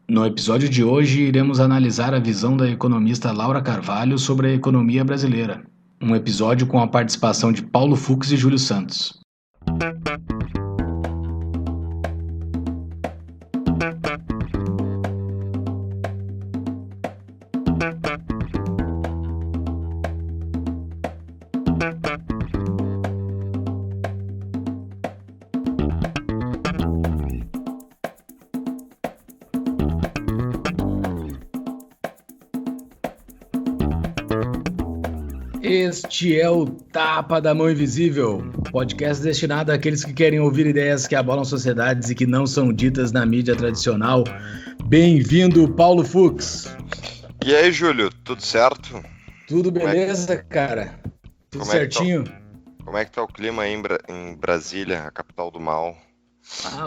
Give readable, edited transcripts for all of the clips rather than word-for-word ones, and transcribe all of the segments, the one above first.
No episódio de hoje, iremos analisar a visão da economista Laura Carvalho sobre a economia brasileira. Um episódio com a participação de Paulo Fux e Júlio Santos. Este é o Tapa da Mão Invisível, podcast destinado àqueles que querem ouvir ideias que abalam sociedades e que não são ditas na mídia tradicional. Bem-vindo, Paulo Fux. E aí, Júlio, tudo certo? Tudo beleza, cara? Tudo certinho? Como é que tá o clima aí em Brasília, a capital do mal?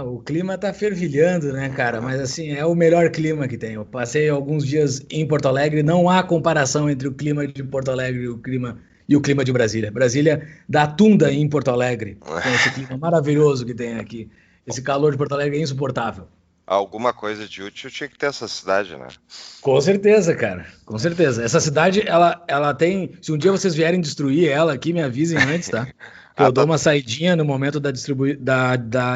O clima tá fervilhando, né, cara? Mas assim, é o melhor clima que tem. Eu passei alguns dias em Porto Alegre, não há comparação entre o clima de Porto Alegre e o clima de Brasília. Brasília dá tunda em Porto Alegre, com esse clima maravilhoso que tem aqui. Esse calor de Porto Alegre é insuportável. Alguma coisa de útil tinha que ter essa cidade, né? Com certeza, cara. Com certeza. Essa cidade, ela tem... Se um dia vocês vierem destruir ela aqui, me avisem antes, tá? Eu dou uma saidinha no momento da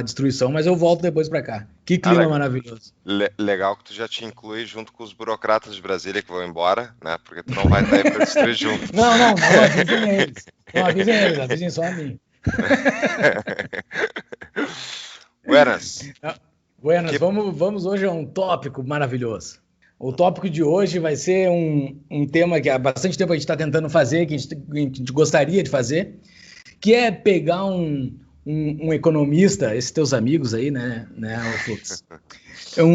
destruição, mas eu volto depois pra cá. Que clima maravilhoso. Legal que tu já te inclui junto com os burocratas de Brasília que vão embora, né? Porque tu não vai estar aí pra destruir junto. Não avisem eles. Não avisem eles, avisem só a mim. Buenas. Buenas, vamos hoje a um tópico maravilhoso. O tópico de hoje vai ser um tema que há bastante tempo a gente está tentando fazer, que a gente gostaria de fazer, que é pegar um economista, esses teus amigos aí, né Fux?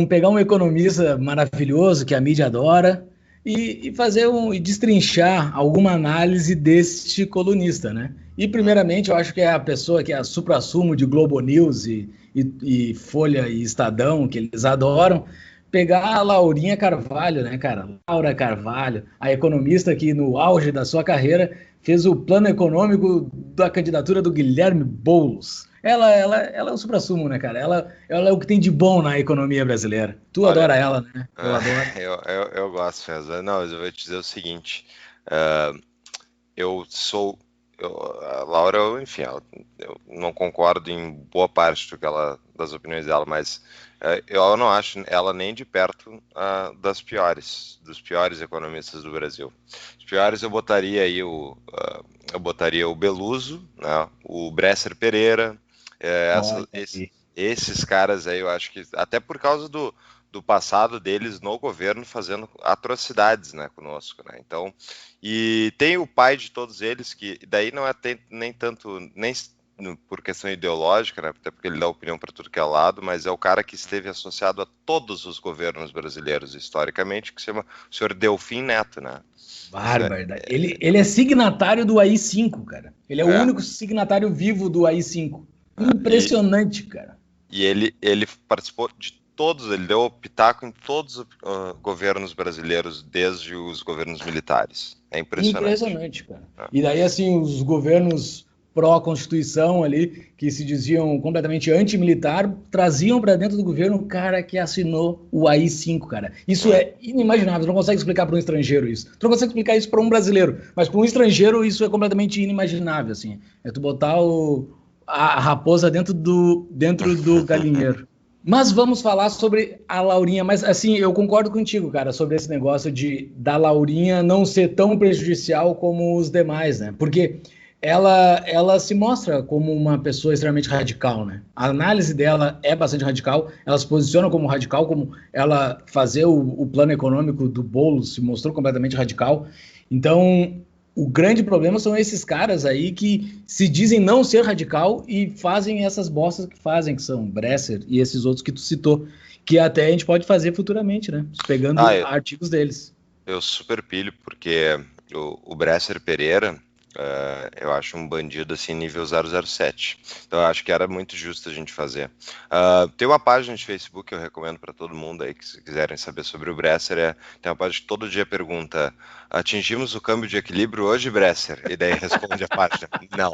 Pegar um economista maravilhoso que a mídia adora e e destrinchar alguma análise deste colunista, né? E primeiramente eu acho que é a pessoa que é a suprassumo de Globo News e Folha e Estadão, que eles adoram, pegar a Laurinha Carvalho, né, cara? Laura Carvalho, a economista que no auge da sua carreira fez o plano econômico da candidatura do Guilherme Boulos. Ela é o suprassumo, né, cara? Ela é o que tem de bom na economia brasileira. Tu adora ela, né? Eu adoro. Eu gosto, César. Não, mas eu vou te dizer o seguinte. A Laura, enfim, eu não concordo em boa parte das opiniões dela, mas eu não acho ela nem de perto dos piores economistas do Brasil. Os piores eu botaria aí o Beluso, né, o Bresser Pereira, esses caras aí, eu acho que até por causa do passado deles no governo fazendo atrocidades, né, conosco, né? Então, e tem o pai de todos eles, que daí não é nem tanto por questão ideológica, né, até porque ele dá opinião para tudo que é lado, mas é o cara que esteve associado a todos os governos brasileiros historicamente, que se chama o senhor Delfim Neto, né? Bárbaro. Ele é signatário do AI-5, cara. Ele é o único signatário vivo do AI-5. Impressionante, cara. E ele participou de todos, ele deu pitaco em todos os governos brasileiros, desde os governos militares. É impressionante. Impressionante, cara. E daí, assim, os governos pró-constituição ali, que se diziam completamente anti-militar, traziam para dentro do governo o cara que assinou o AI-5, cara. Isso é inimaginável, tu não consegue explicar para um estrangeiro isso. Tu não consegue explicar isso para um brasileiro, mas para um estrangeiro isso é completamente inimaginável, assim. É tu botar a raposa dentro do galinheiro. Mas vamos falar sobre a Laurinha, mas assim, eu concordo contigo, cara, sobre esse negócio da Laurinha não ser tão prejudicial como os demais, né? Porque ela se mostra como uma pessoa extremamente radical, né? A análise dela é bastante radical, ela se posiciona como radical, como ela fazer o plano econômico do Boulos se mostrou completamente radical. Então, o grande problema são esses caras aí que se dizem não ser radical e fazem essas bostas que fazem, que são Bresser e esses outros que tu citou, que até a gente pode fazer futuramente, né? Pegando artigos deles. Eu super pilho, porque o Bresser Pereira, Eu acho um bandido assim nível 007. Então eu acho que era muito justo a gente fazer. Tem uma página de Facebook que eu recomendo para todo mundo aí que se quiserem saber sobre o Bresser. Tem uma página que todo dia pergunta: atingimos o câmbio de equilíbrio hoje, Bresser? E daí responde a página: não.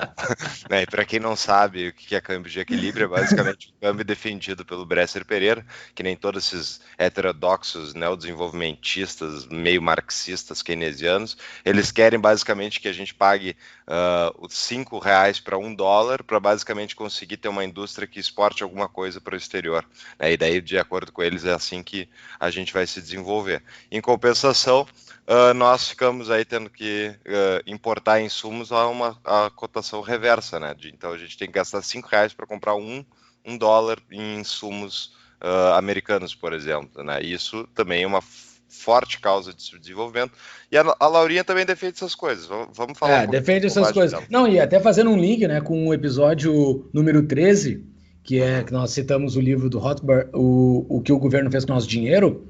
Né? E para quem não sabe o que é câmbio de equilíbrio, é basicamente o câmbio defendido pelo Bresser Pereira, que nem todos esses heterodoxos neodesenvolvimentistas, meio marxistas, keynesianos, eles querem basicamente que a gente pague os R$ 5 para $1 para basicamente conseguir ter uma indústria que exporte alguma coisa para o exterior. Né? E daí, de acordo com eles, é assim que a gente vai se desenvolver. Em compensação, nós ficamos aí tendo que importar insumos a cotação reversa, né? Então a gente tem que gastar R$ 5 para comprar um dólar em insumos americanos, por exemplo, né? Isso também é uma forte causa de subdesenvolvimento. E a Laurinha também defende essas coisas. Vamos falar um pouquinho Defende essas coisas. dela. Não, e até fazendo um link, né, com o episódio número 13, que é que nós citamos o livro do Rothbard, o que o governo fez com o nosso dinheiro.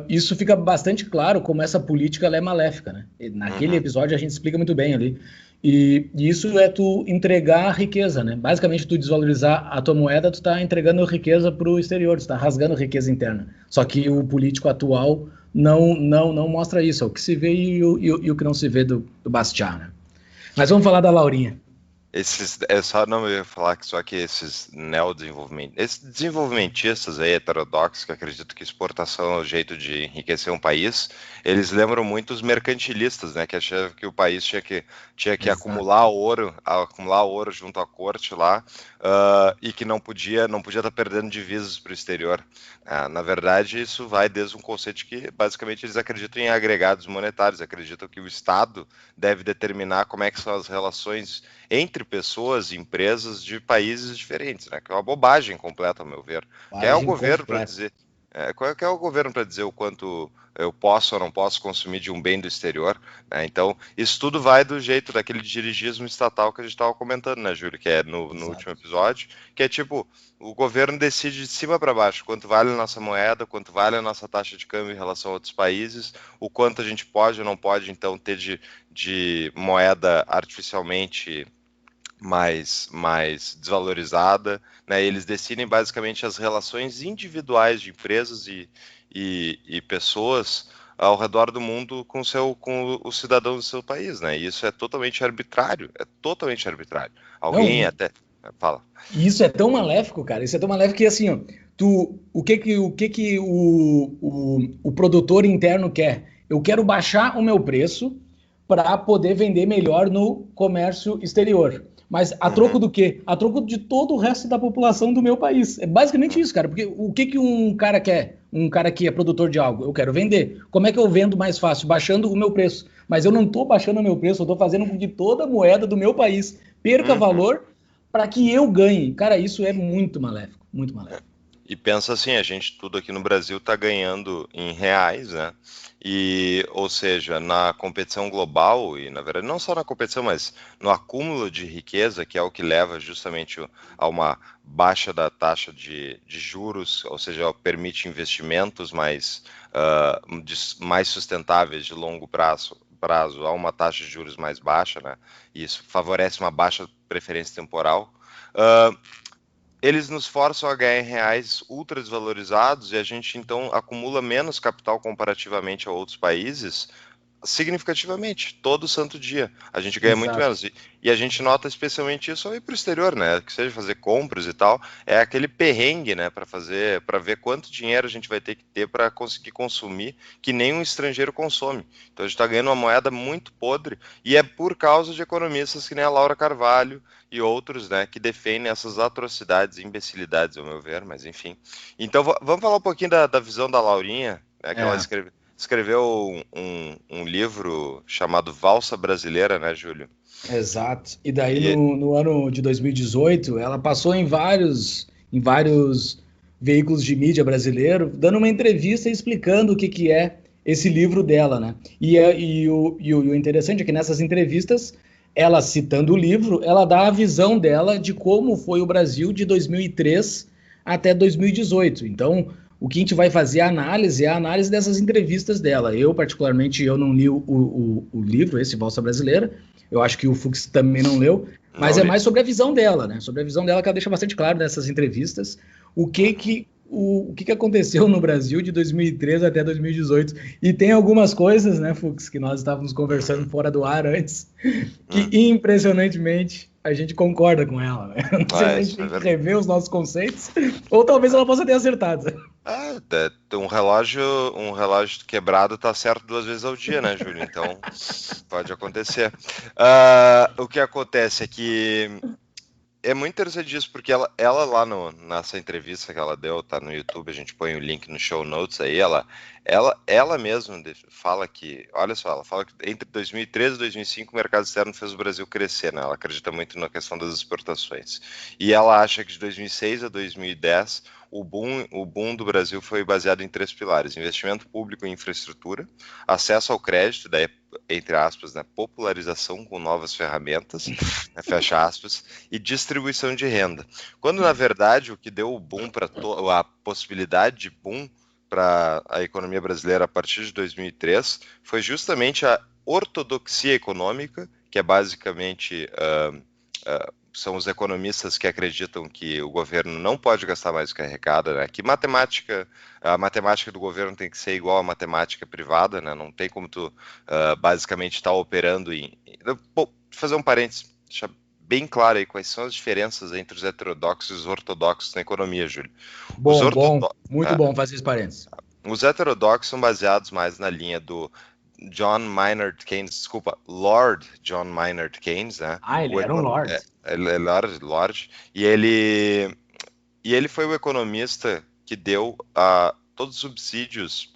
Isso fica bastante claro como essa política ela é maléfica, né? E naquele episódio a gente explica muito bem ali. E isso é tu entregar riqueza, né? Basicamente, tu desvalorizar a tua moeda, tu tá entregando riqueza para o exterior, tu tá rasgando riqueza interna. Só que o político atual não mostra isso, é o que se vê e o que não se vê do Bastiat, né? Mas vamos falar da Laurinha. Só não ia falar que só que esses esses desenvolvimentistas aí, heterodoxos, que acreditam que exportação é o jeito de enriquecer um país, eles lembram muito os mercantilistas, né, que achavam que o país tinha que acumular ouro junto à corte lá, e que não podia estar perdendo divisas para o exterior. Na verdade, isso vai desde um conceito que basicamente eles acreditam em agregados monetários, acreditam que o Estado deve determinar como é que são as relações entre pessoas e empresas de países diferentes, né? Que é uma bobagem completa, ao meu ver. Quem é o governo para dizer? Qual é o governo para dizer o quanto eu posso ou não posso consumir de um bem do exterior? Né? Então, isso tudo vai do jeito daquele dirigismo estatal que a gente estava comentando, né, Júlio? Que é no último episódio, que é tipo, o governo decide de cima para baixo quanto vale a nossa moeda, quanto vale a nossa taxa de câmbio em relação a outros países, o quanto a gente pode ou não pode, então, ter de moeda artificialmente mais desvalorizada, né? Eles decidem basicamente as relações individuais de empresas e pessoas ao redor do mundo com os cidadãos do seu país, né? E isso é totalmente arbitrário, Alguém Não, até fala. isso é tão maléfico, cara. Isso é tão maléfico que assim, ó, o que o produtor interno quer? Eu quero baixar o meu preço para poder vender melhor no comércio exterior. Mas a troco do quê? A troco de todo o resto da população do meu país. É basicamente isso, cara. Porque o que um cara quer? Um cara que é produtor de algo, eu quero vender. Como é que eu vendo mais fácil? Baixando o meu preço. Mas eu não estou baixando o meu preço, eu estou fazendo com que toda a moeda do meu país perca valor para que eu ganhe. Cara, isso é muito maléfico, muito maléfico. E pensa assim, a gente tudo aqui no Brasil está ganhando em reais, né? Ou seja, na competição global, e na verdade não só na competição, mas no acúmulo de riqueza, que é o que leva justamente a uma baixa da taxa de juros, ou seja, permite investimentos mais sustentáveis de longo prazo a uma taxa de juros mais baixa, né? E isso favorece uma baixa preferência temporal. Eles nos forçam a ganhar em reais ultra desvalorizados e a gente então acumula menos capital comparativamente a outros países, significativamente, todo santo dia. A gente ganha muito menos. E a gente nota especialmente isso ao ir para o exterior, né? Que seja fazer compras e tal, é aquele perrengue, né? Para ver quanto dinheiro a gente vai ter que ter para conseguir consumir que nem um estrangeiro consome. Então a gente está ganhando uma moeda muito podre e é por causa de economistas que nem a Laura Carvalho e outros, né? Que defendem essas atrocidades e imbecilidades, ao meu ver, mas enfim. Então vamos falar um pouquinho da visão da Laurinha, né? Que ela escreveu um livro chamado Valsa Brasileira, né, Júlio? Exato. E daí, no ano de 2018, ela passou em vários veículos de mídia brasileiro, dando uma entrevista explicando o que é esse livro dela, né? E o interessante é que nessas entrevistas, ela citando o livro, ela dá a visão dela de como foi o Brasil de 2003 até 2018. Então, o que a gente vai fazer é a análise dessas entrevistas dela. Eu, particularmente, eu não li o livro, esse Valsa Brasileira. Eu acho que o Fux também não leu, mas Não é li. mais sobre a visão dela, né? Sobre a visão dela que ela deixa bastante claro nessas entrevistas o que aconteceu no Brasil de 2013 até 2018. E tem algumas coisas, né, Fux, que nós estávamos conversando fora do ar antes, que impressionantemente a gente concorda com ela, né? Não sei se a gente Isso é tem que verdade. rever os nossos conceitos, ou talvez ela possa ter acertado. Um relógio quebrado tá certo 2 vezes ao dia, né, Júlio? Então, pode acontecer. O que acontece é que é muito interessante isso, porque ela lá nessa entrevista que ela deu, tá no YouTube, a gente põe o link no show notes aí, ela mesma fala que, olha só, ela fala que entre 2013 e 2005 o mercado externo fez o Brasil crescer, né? Ela acredita muito na questão das exportações. E ela acha que de 2006 a 2010 o boom do Brasil foi baseado em 3 pilares: investimento público em infraestrutura, acesso ao crédito, daí, entre aspas, né, popularização com novas ferramentas, né, fecha aspas, e distribuição de renda. Quando, na verdade, o que deu o boom para a possibilidade de boom para a economia brasileira a partir de 2003 foi justamente a ortodoxia econômica, que é basicamente são os economistas que acreditam que o governo não pode gastar mais do que arrecada, né? Que a matemática do governo tem que ser igual à matemática privada, né? Não tem como tu basicamente estar operando Vou fazer um parênteses, deixar bem claro aí quais são as diferenças entre os heterodoxos e os ortodoxos na economia, Júlio. Muito bom fazer esse parênteses. Os heterodoxos são baseados mais na linha do John Maynard Keynes, desculpa, Lord John Maynard Keynes, né? Ele era um lord. Ele era Lord, e ele foi o economista que deu todos os subsídios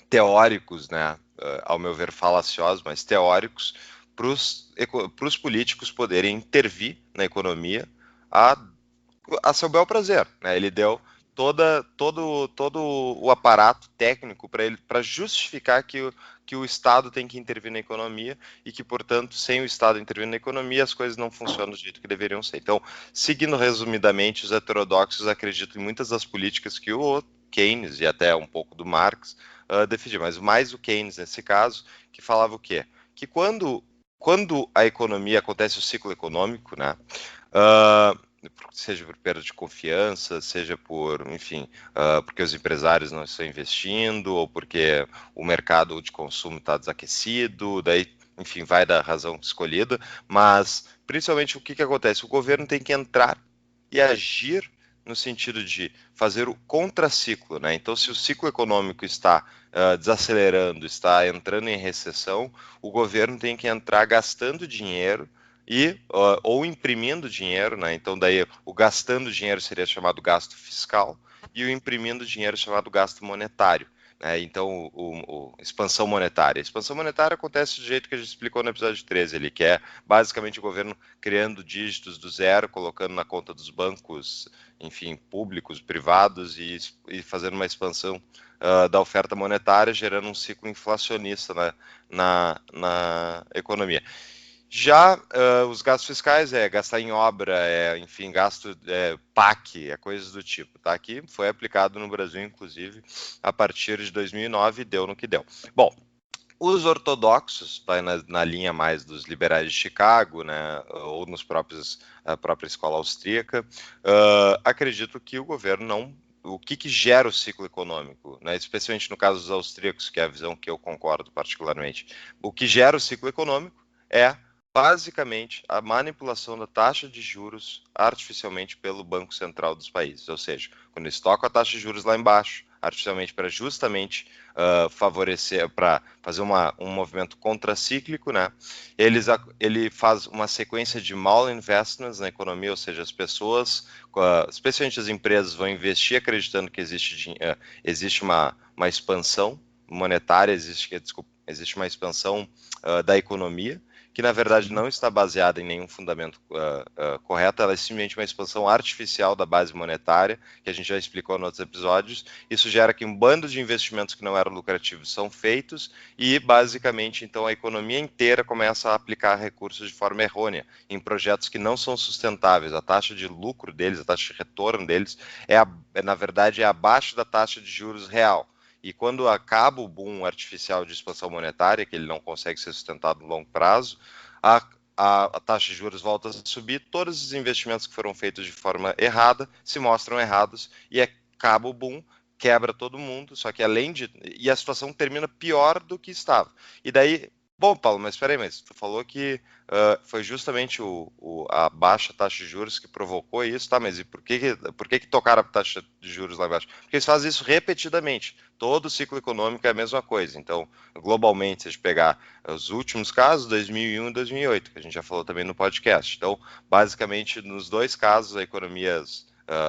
teóricos, né? Ao meu ver falaciosos, mas teóricos, para os políticos poderem intervir na economia a seu bel prazer, né? Ele deu todo o aparato técnico para justificar que o Estado tem que intervir na economia e que, portanto, sem o Estado intervir na economia, as coisas não funcionam do jeito que deveriam ser. Então, seguindo resumidamente, os heterodoxos acreditam em muitas das políticas que o Keynes e até um pouco do Marx defendiam, mas mais o Keynes nesse caso, que falava o quê? Que quando a economia acontece o ciclo econômico, né? Seja por perda de confiança, seja por, enfim, porque os empresários não estão investindo, ou porque o mercado de consumo está desaquecido, daí, enfim, vai da razão escolhida, mas, principalmente, o que acontece? O governo tem que entrar e agir no sentido de fazer o contraciclo, né? Então, se o ciclo econômico está desacelerando, está entrando em recessão, o governo tem que entrar gastando dinheiro ou imprimindo dinheiro, né? Então daí o gastando dinheiro seria chamado gasto fiscal e o imprimindo dinheiro chamado gasto monetário, né? Então expansão monetária. A expansão monetária acontece do jeito que a gente explicou no episódio 13, ele que é basicamente o governo criando dígitos do zero, colocando na conta dos bancos, enfim, públicos, privados e fazendo uma expansão da oferta monetária, gerando um ciclo inflacionista na economia. Já os gastos fiscais gastar em obra, enfim, gasto PAC, coisas do tipo, tá? Que foi aplicado no Brasil, inclusive, a partir de 2009 e deu no que deu. Bom, os ortodoxos, vai na linha mais dos liberais de Chicago, né, ou a própria escola austríaca, acredito que o governo não... O que gera o ciclo econômico, né, especialmente no caso dos austríacos, que é a visão que eu concordo particularmente. O que gera o ciclo econômico é basicamente a manipulação da taxa de juros artificialmente pelo Banco Central dos países, ou seja, quando eles tocam a taxa de juros lá embaixo, artificialmente para justamente favorecer, para fazer um movimento contracíclico, né? Ele faz uma sequência de malinvestments na economia, ou seja, as pessoas, especialmente as empresas, vão investir acreditando que existe uma expansão monetária, existe uma expansão da economia, que na verdade não está baseada em nenhum fundamento correto, ela é simplesmente uma expansão artificial da base monetária, que a gente já explicou em outros episódios. Isso gera que um bando de investimentos que não eram lucrativos são feitos e, basicamente, então a economia inteira começa a aplicar recursos de forma errônea em projetos que não são sustentáveis. A taxa de lucro deles, a taxa de retorno deles, na verdade, é abaixo da taxa de juros real. E quando acaba o boom artificial de expansão monetária, que ele não consegue ser sustentado no longo prazo, a taxa de juros volta a subir, todos os investimentos que foram feitos de forma errada se mostram errados e acaba o boom, quebra todo mundo, só que e a situação termina pior do que estava. E daí, bom, Paulo, mas espera aí, mas tu falou que foi justamente a baixa taxa de juros que provocou isso, tá? Mas e por que tocaram a taxa de juros lá embaixo? Porque eles fazem isso repetidamente. Todo ciclo econômico é a mesma coisa. Então, globalmente, se a gente pegar os últimos casos, 2001 e 2008, que a gente já falou também no podcast. Então, basicamente, nos dois casos, a economia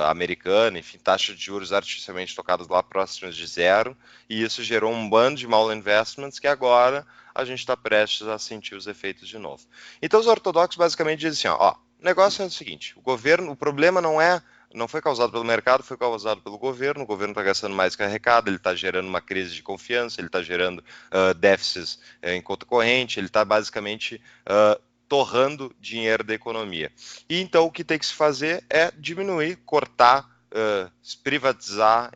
americana, enfim, taxas de juros artificialmente tocadas lá próximas de zero, e isso gerou um bando de malinvestments que agora a gente está prestes a sentir os efeitos de novo. Então os ortodoxos basicamente dizem assim, o negócio é o seguinte, o problema não foi causado pelo mercado, foi causado pelo governo. O governo está gastando mais que arrecada, ele está gerando uma crise de confiança, ele está gerando déficits em conta corrente, ele está basicamente torrando dinheiro da economia. E então o que tem que se fazer é diminuir, cortar, privatizar,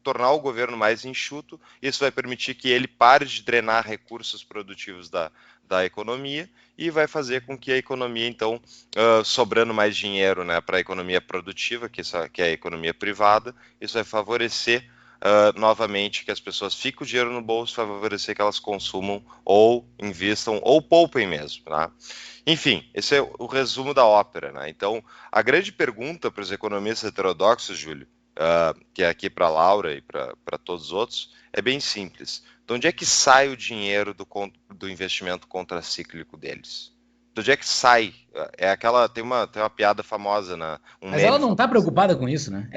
tornar o governo mais enxuto. Isso vai permitir que ele pare de drenar recursos produtivos da economia e vai fazer com que a economia, então, sobrando mais dinheiro, né, para a economia produtiva, que é a economia privada, isso vai favorecer novamente que as pessoas fiquem o dinheiro no bolso, favorecer que elas consumam ou invistam ou poupem mesmo, tá? Enfim, esse é o resumo da ópera, né? Então, a grande pergunta para os economistas heterodoxos, Júlio, que é aqui para a Laura e para todos os outros, é bem simples. De onde é que sai o dinheiro do investimento contracíclico deles? De onde é que sai? Tem uma piada famosa, né? Mas ela não está preocupada com isso, né?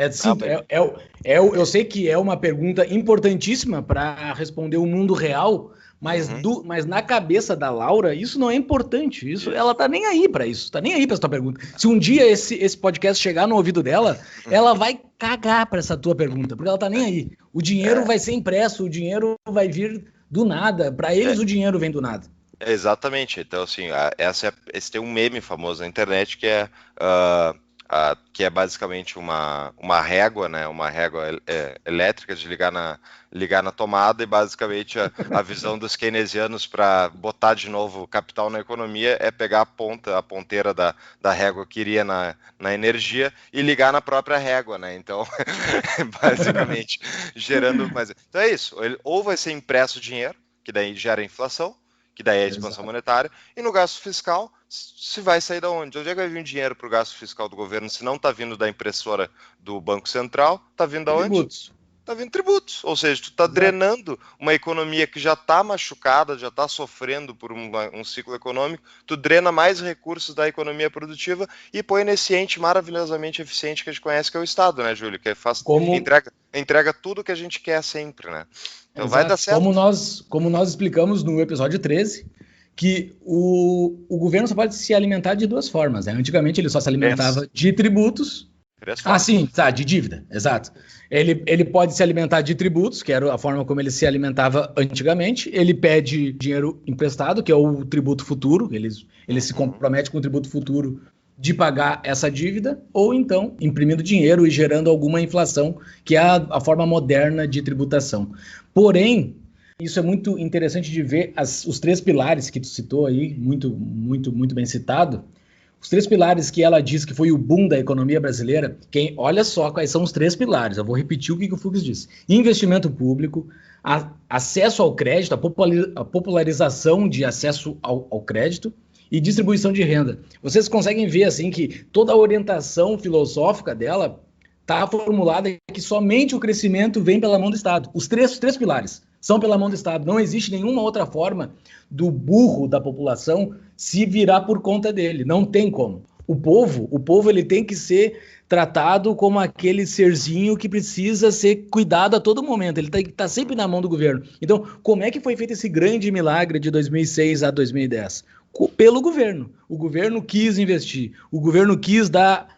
Eu sei que é uma pergunta importantíssima para responder o mundo real, mas, mas na cabeça da Laura, isso não é importante. Ela tá nem aí para isso, tá nem aí para essa tua pergunta. Se um dia esse podcast chegar no ouvido dela, ela vai cagar para essa tua pergunta, porque ela tá nem aí. O dinheiro vai ser impresso, o dinheiro vai vir do nada. Para eles, o dinheiro vem do nada. Exatamente. Então, assim, esse tem um meme famoso na internet que é basicamente uma régua, né? Uma régua elétrica de ligar na tomada, e basicamente a visão dos keynesianos para botar de novo capital na economia é pegar a ponteira da régua que iria na energia e ligar na própria régua, né? Então, basicamente, gerando mais. Então é isso. Ou vai ser impresso dinheiro, que daí gera inflação, que daí é a expansão monetária, e no gasto fiscal, se vai sair da onde? Onde é que vai vir o dinheiro para o gasto fiscal do governo se não está vindo da impressora do Banco Central? Está vindo da onde? Tributos. Está vindo tributos, ou seja, tu está drenando uma economia que já está machucada, já está sofrendo por um ciclo econômico, tu drena mais recursos da economia produtiva e põe nesse ente maravilhosamente eficiente que a gente conhece, que é o Estado, né, Júlio? Que entrega tudo que a gente quer sempre, né? Então vai dar certo. Como nós explicamos no episódio 13, que o governo só pode se alimentar de duas formas, né? Antigamente ele só se alimentava de tributos. Sim, tá, de dívida, exato. Ele pode se alimentar de tributos, que era a forma como ele se alimentava antigamente. Ele pede dinheiro emprestado, que é o tributo futuro. Ele se compromete com o tributo futuro de pagar essa dívida, ou então imprimindo dinheiro e gerando alguma inflação, que é a forma moderna de tributação. Porém, isso é muito interessante de ver os três pilares que tu citou aí, muito, muito, muito bem citado. Os três pilares que ela diz que foi o boom da economia brasileira, olha só quais são os três pilares, eu vou repetir o que o Fux disse. Investimento público, acesso ao crédito, a popularização de acesso ao crédito e distribuição de renda. Vocês conseguem ver assim que toda a orientação filosófica dela está formulada que somente o crescimento vem pela mão do Estado. Os três pilares são pela mão do Estado. Não existe nenhuma outra forma do burro da população se virar por conta dele. Não tem como. O povo ele tem que ser tratado como aquele serzinho que precisa ser cuidado a todo momento. Ele tá sempre na mão do governo. Então, como é que foi feito esse grande milagre de 2006 a 2010? Pelo governo. O governo quis investir. O governo quis dar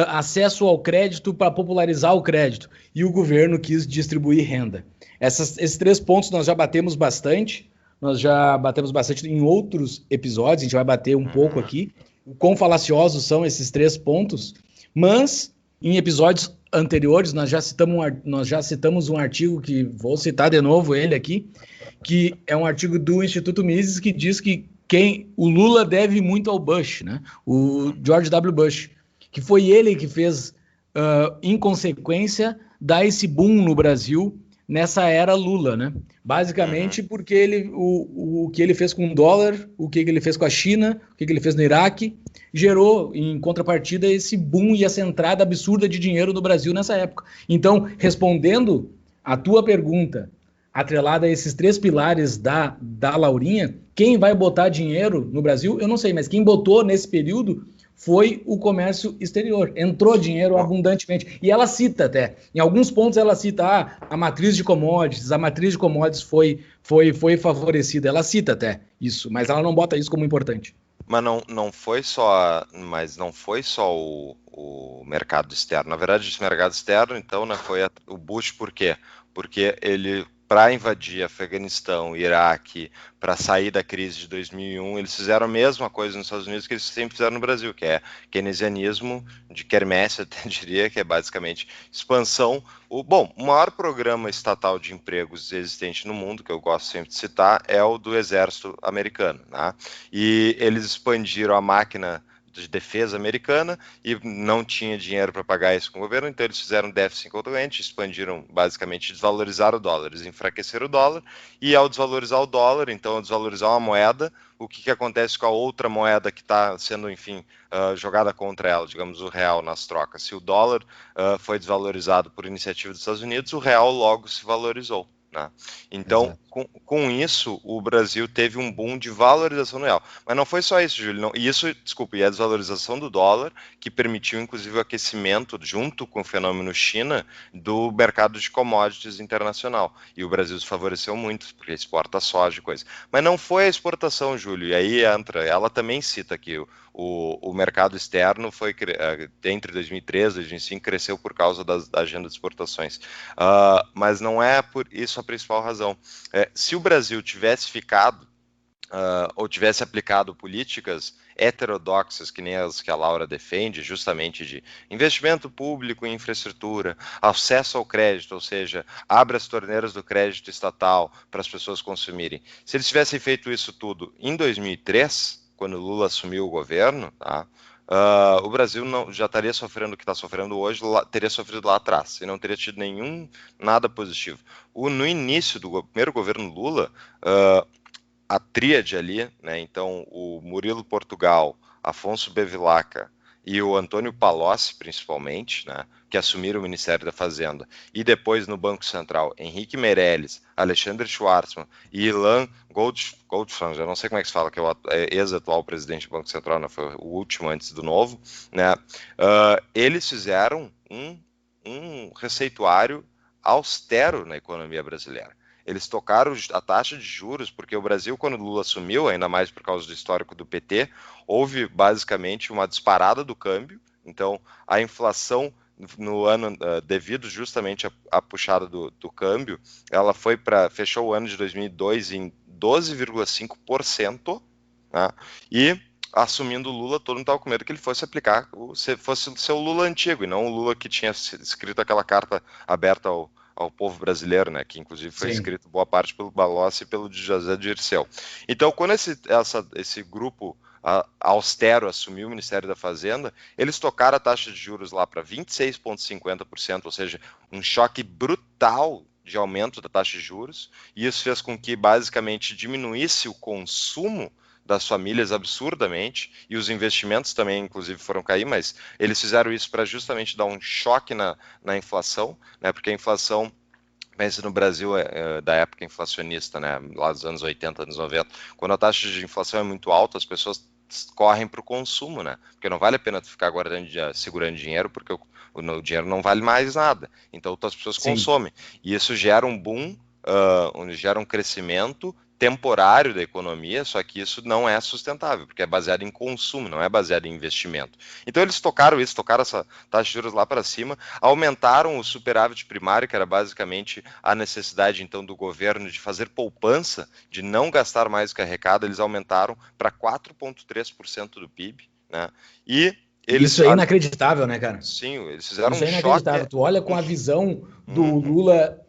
acesso ao crédito para popularizar o crédito. E o governo quis distribuir renda. Esses 3 pontos nós já batemos bastante. Nós já batemos bastante em outros episódios. A gente vai bater um pouco aqui. O quão falaciosos são esses 3 pontos. Mas, em episódios anteriores, nós já citamos um artigo que vou citar de novo ele aqui, que é um artigo do Instituto Mises que diz que o Lula deve muito ao Bush, né? O George W. Bush, que foi ele que fez, em consequência, dar esse boom no Brasil nessa era Lula, né? Basicamente porque o que ele fez com o dólar, o que ele fez com a China, o que ele fez no Iraque, gerou, em contrapartida, esse boom e essa entrada absurda de dinheiro no Brasil nessa época. Então, respondendo a tua pergunta, atrelada a esses 3 pilares da Laurinha, quem vai botar dinheiro no Brasil, eu não sei, mas quem botou nesse período foi o comércio exterior. Entrou dinheiro abundantemente. E ela cita até, em alguns pontos ela cita, a matriz de commodities foi favorecida. Ela cita até isso, mas ela não bota isso como importante. Mas não foi só o mercado externo. Na verdade, esse mercado externo, então, né, foi o Bush, por quê? Porque ele, para invadir Afeganistão, Iraque, para sair da crise de 2001, eles fizeram a mesma coisa nos Estados Unidos que eles sempre fizeram no Brasil, que é keynesianismo de quermesse, até diria, que é basicamente expansão. O maior programa estatal de empregos existente no mundo, que eu gosto sempre de citar, é o do Exército Americano, né? E eles expandiram a máquina de defesa americana e não tinha dinheiro para pagar isso com o governo, então eles fizeram déficit incontrovertido, expandiram, basicamente, desvalorizaram o dólar, eles enfraqueceram o dólar, e ao desvalorizar o dólar, então ao desvalorizar uma moeda, o que acontece com a outra moeda que está sendo, enfim, jogada contra ela, digamos, o real nas trocas? Se o dólar foi desvalorizado por iniciativa dos Estados Unidos, o real logo se valorizou. Né? Então, com isso, o Brasil teve um boom de valorização no real. Mas não foi só isso, Júlio. Não, e a desvalorização do dólar, que permitiu, inclusive, o aquecimento, junto com o fenômeno China, do mercado de commodities internacional. E o Brasil se favoreceu muito, porque exporta soja e coisa. Mas não foi a exportação, Júlio. E aí ela também cita que o mercado externo foi, entre 2013 e 2005, cresceu por causa da agenda de exportações. Mas não é por isso a principal razão. Se o Brasil tivesse ficado, ou tivesse aplicado políticas heterodoxas, que nem as que a Laura defende, justamente de investimento público em infraestrutura, acesso ao crédito, ou seja, abre as torneiras do crédito estatal para as pessoas consumirem. Se eles tivessem feito isso tudo em 2003, quando Lula assumiu o governo, tá? O Brasil já estaria sofrendo o que está sofrendo hoje, teria sofrido lá atrás, e não teria tido nada positivo. No início do primeiro governo Lula, a tríade ali, né, então o Murilo Portugal, Afonso Bevilacqua e o Antônio Palocci, principalmente, né, que assumiram o Ministério da Fazenda, e depois no Banco Central, Henrique Meirelles, Alexandre Schwartzman e Ilan Goldfram, já não sei como é que se fala, que é o ex-atual presidente do Banco Central, né, foi o último antes do novo, né, eles fizeram um receituário austero na economia brasileira. Eles tocaram a taxa de juros, porque o Brasil, quando Lula assumiu, ainda mais por causa do histórico do PT, houve basicamente uma disparada do câmbio. Então, a inflação no ano, devido justamente à puxada do câmbio, ela fechou o ano de 2002 em 12,5%, né? E assumindo o Lula, todo mundo estava com medo que ele fosse aplicar, fosse o seu Lula antigo, e não o Lula que tinha escrito aquela carta aberta ao povo brasileiro, né, que inclusive foi escrito boa parte pelo Palocci e pelo José Dirceu. Então, quando esse grupo austero assumiu o Ministério da Fazenda, eles tocaram a taxa de juros lá para 26,50%, ou seja, um choque brutal de aumento da taxa de juros, e isso fez com que basicamente diminuísse o consumo das famílias absurdamente, e os investimentos também, inclusive, foram cair, mas eles fizeram isso para justamente dar um choque na inflação, né, porque a inflação, pensa no Brasil da época inflacionista, né, lá dos anos 80, anos 90, quando a taxa de inflação é muito alta, as pessoas correm para o consumo, né? Porque não vale a pena tu ficar segurando dinheiro, porque o dinheiro não vale mais nada. Então as pessoas Sim. consomem. E isso gera um boom, gera um crescimento temporário da economia, só que isso não é sustentável, porque é baseado em consumo, não é baseado em investimento. Então eles tocaram essa taxa de juros lá para cima, aumentaram o superávit primário, que era basicamente a necessidade então do governo de fazer poupança, de não gastar mais do que arrecada, eles aumentaram para 4,3% do PIB, né? E eles, Isso é inacreditável, né, cara? sim, eles fizeram Isso um é choque. inacreditável. Tu olha com a visão do Uhum. Lula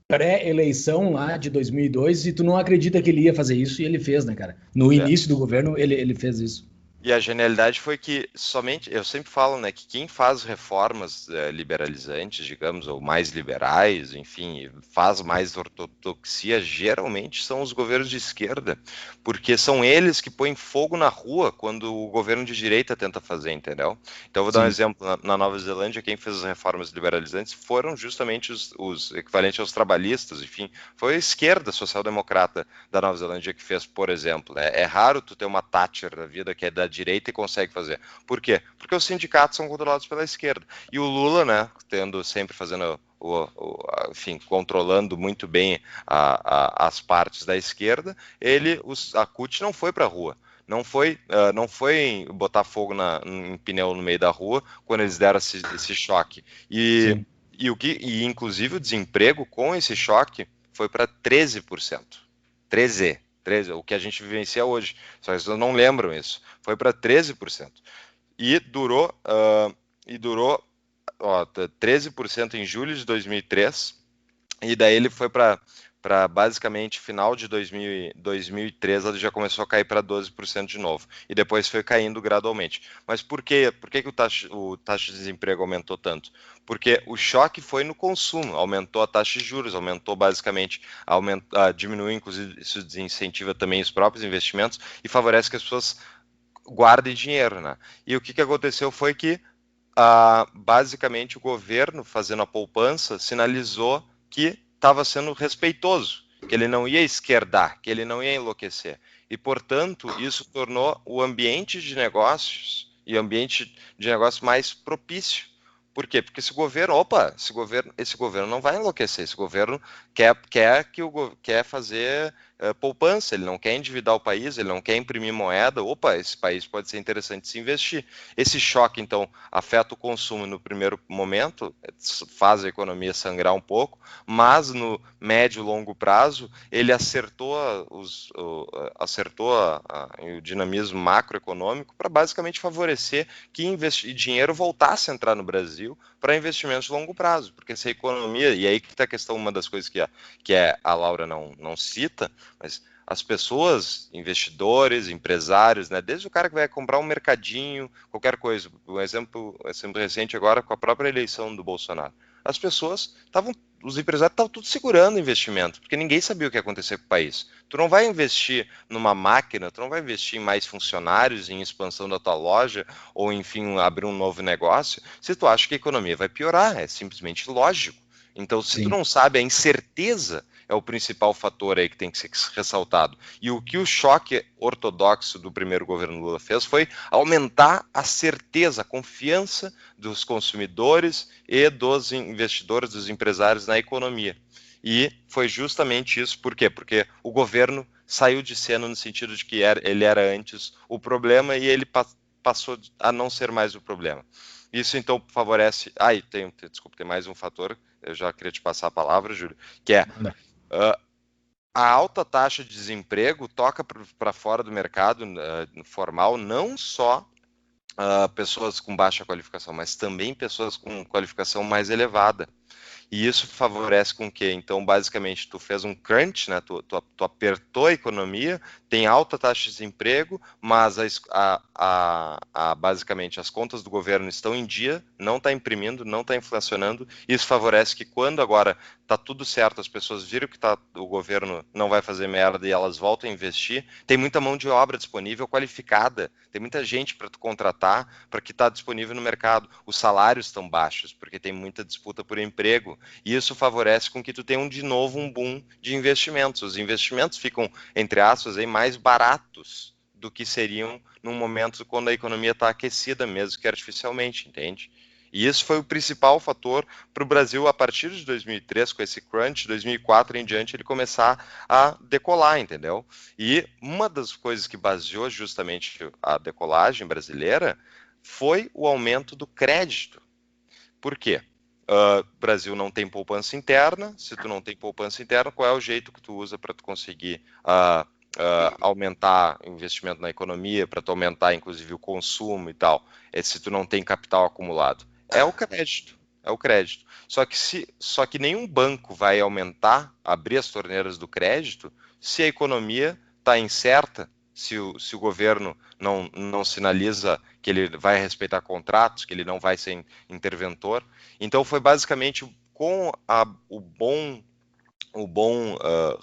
pré-eleição lá de 2002 e tu não acredita que ele ia fazer isso e ele fez, né, cara? No É. início do governo, ele fez isso. E a genialidade foi que somente, eu sempre falo, né, que quem faz reformas liberalizantes, digamos, ou mais liberais, enfim, faz mais ortodoxia, geralmente são os governos de esquerda, porque são eles que põem fogo na rua quando o governo de direita tenta fazer, entendeu? Então, eu vou dar um Sim. exemplo. Na Nova Zelândia, quem fez as reformas liberalizantes foram justamente os equivalentes aos trabalhistas, enfim, foi a esquerda social-democrata da Nova Zelândia que fez, por exemplo. Né? É raro tu ter uma Thatcher da vida que é da direita e consegue fazer. Por quê? Porque os sindicatos são controlados pela esquerda. E o Lula, né, sempre fazendo enfim, controlando muito bem as partes da esquerda, a CUT não foi para a rua. Não foi botar fogo em pneu no meio da rua quando eles deram esse choque. Sim. E inclusive o desemprego com esse choque foi para 13%. 13, o que a gente vivencia hoje. Só que as pessoas não lembram isso. Foi para 13%. E durou 13% em julho de 2003, e daí ele foi para basicamente final de 2003, ele já começou a cair para 12% de novo, e depois foi caindo gradualmente. Mas por quê? Por que o taxa de desemprego aumentou tanto? Porque o choque foi no consumo, aumentou a taxa de juros, aumentou basicamente, diminuiu, inclusive isso desincentiva também os próprios investimentos e favorece que as pessoas guardem dinheiro, né? E o que aconteceu foi que basicamente o governo, fazendo a poupança, sinalizou que estava sendo respeitoso, que ele não ia esquerdar, que ele não ia enlouquecer. E, portanto, isso tornou o ambiente de negócios e o ambiente de negócios mais propício. Por quê? Porque esse governo não vai enlouquecer, esse governo quer fazer poupança, ele não quer endividar o país, ele não quer imprimir moeda. Esse país pode ser interessante se investir. Esse choque, então, afeta o consumo no primeiro momento, faz a economia sangrar um pouco, mas no médio e longo prazo ele acertou o dinamismo macroeconômico para basicamente favorecer que dinheiro voltasse a entrar no Brasil para investimentos de longo prazo, porque se a economia, e aí que está a questão, uma das coisas que a Laura não cita, mas as pessoas, investidores, empresários, né, desde o cara que vai comprar um mercadinho, qualquer coisa, um exemplo recente agora com a própria eleição do Bolsonaro, os empresários estavam tudo segurando o investimento, porque ninguém sabia o que ia acontecer com o país. Tu não vai investir numa máquina, tu não vai investir em mais funcionários, em expansão da tua loja, ou enfim, abrir um novo negócio, se tu acha que a economia vai piorar, é simplesmente lógico. Então, se tu Sim. não sabe, a incerteza é o principal fator aí que tem que ser ressaltado. E o que o choque ortodoxo do primeiro governo Lula fez foi aumentar a certeza, a confiança dos consumidores e dos investidores, dos empresários na economia. E foi justamente isso, por quê? Porque o governo saiu de cena no sentido de que ele era antes o problema e ele passou a não ser mais o problema. Isso então favorece. Desculpa, tem mais um fator, eu já queria te passar a palavra, Júlio, que é a alta taxa de desemprego toca para fora do mercado formal não só pessoas com baixa qualificação, mas também pessoas com qualificação mais elevada. E isso favorece com que, então, basicamente, tu fez um crunch, né? Tu apertou a economia, tem alta taxa de desemprego, mas basicamente as contas do governo estão em dia, não está imprimindo, não está inflacionando. Isso favorece que quando agora está tudo certo, as pessoas viram que o governo não vai fazer merda e elas voltam a investir, tem muita mão de obra disponível qualificada, tem muita gente para tu contratar, para que está disponível no mercado. Os salários estão baixos, porque tem muita disputa por emprego. E isso favorece com que tu tenha de novo um boom de investimentos. Os investimentos ficam, entre aspas, aí, mais baratos do que seriam num momento quando a economia está aquecida mesmo que artificialmente, entende? E isso foi o principal fator para o Brasil, a partir de 2003, com esse crunch, 2004 em diante, ele começar a decolar, entendeu? E uma das coisas que baseou justamente a decolagem brasileira foi o aumento do crédito. Por quê? O Brasil não tem poupança interna. Se tu não tem poupança interna, qual é o jeito que tu usa para tu conseguir aumentar o investimento na economia, para tu aumentar, inclusive, o consumo e tal? É se tu não tem capital acumulado. É o crédito. É o crédito. Só que nenhum banco vai abrir as torneiras do crédito se a economia está incerta, se o governo não sinaliza que ele vai respeitar contratos, que ele não vai ser interventor. Então foi basicamente com o bom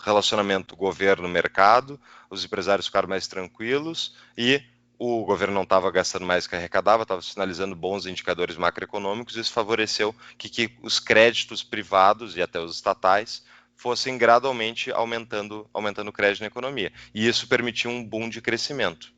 relacionamento governo-mercado, os empresários ficaram mais tranquilos e o governo não estava gastando mais do que arrecadava, estava sinalizando bons indicadores macroeconômicos, e isso favoreceu que os créditos privados e até os estatais fossem gradualmente aumentando o crédito na economia. E isso permitiu um boom de crescimento.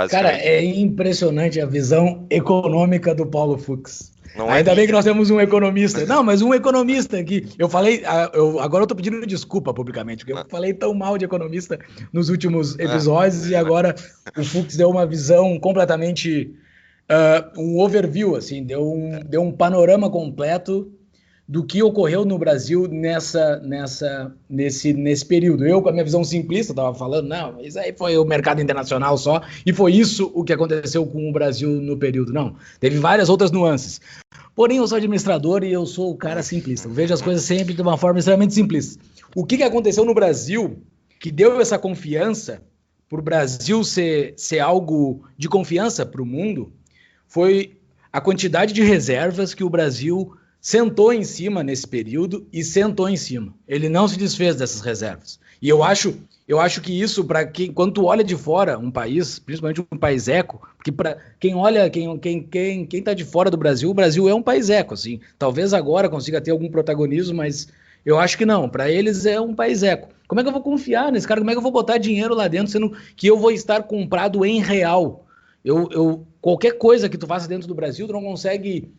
Cara, é impressionante a visão econômica do Paulo Fux. Não Ainda é bem que nós temos um economista. Não, mas um economista que eu falei, agora eu tô pedindo desculpa publicamente, porque eu falei tão mal de economista nos últimos episódios e agora o Fux deu uma visão completamente, um overview, assim, deu um panorama completo do que ocorreu no Brasil nesse período. Eu, com a minha visão simplista, estava falando, não, isso aí foi o mercado internacional só, e foi isso o que aconteceu com o Brasil no período. Não, teve várias outras nuances. Porém, eu sou administrador e eu sou o cara simplista. Eu vejo as coisas sempre de uma forma extremamente simplista. O que aconteceu no Brasil que deu essa confiança para o Brasil ser algo de confiança para o mundo foi a quantidade de reservas que o Brasil sentou em cima nesse período e sentou em cima. Ele não se desfez dessas reservas. E eu acho que isso, para quem, quando tu olha de fora um país, principalmente um país eco, porque para quem olha, quem tá de fora do Brasil, o Brasil é um país eco, assim. Talvez agora consiga ter algum protagonismo, mas eu acho que não. Para eles é um país eco. Como é que eu vou confiar nesse cara? Como é que eu vou botar dinheiro lá dentro, sendo que eu vou estar comprado em real? Qualquer coisa que tu faça dentro do Brasil, tu não consegue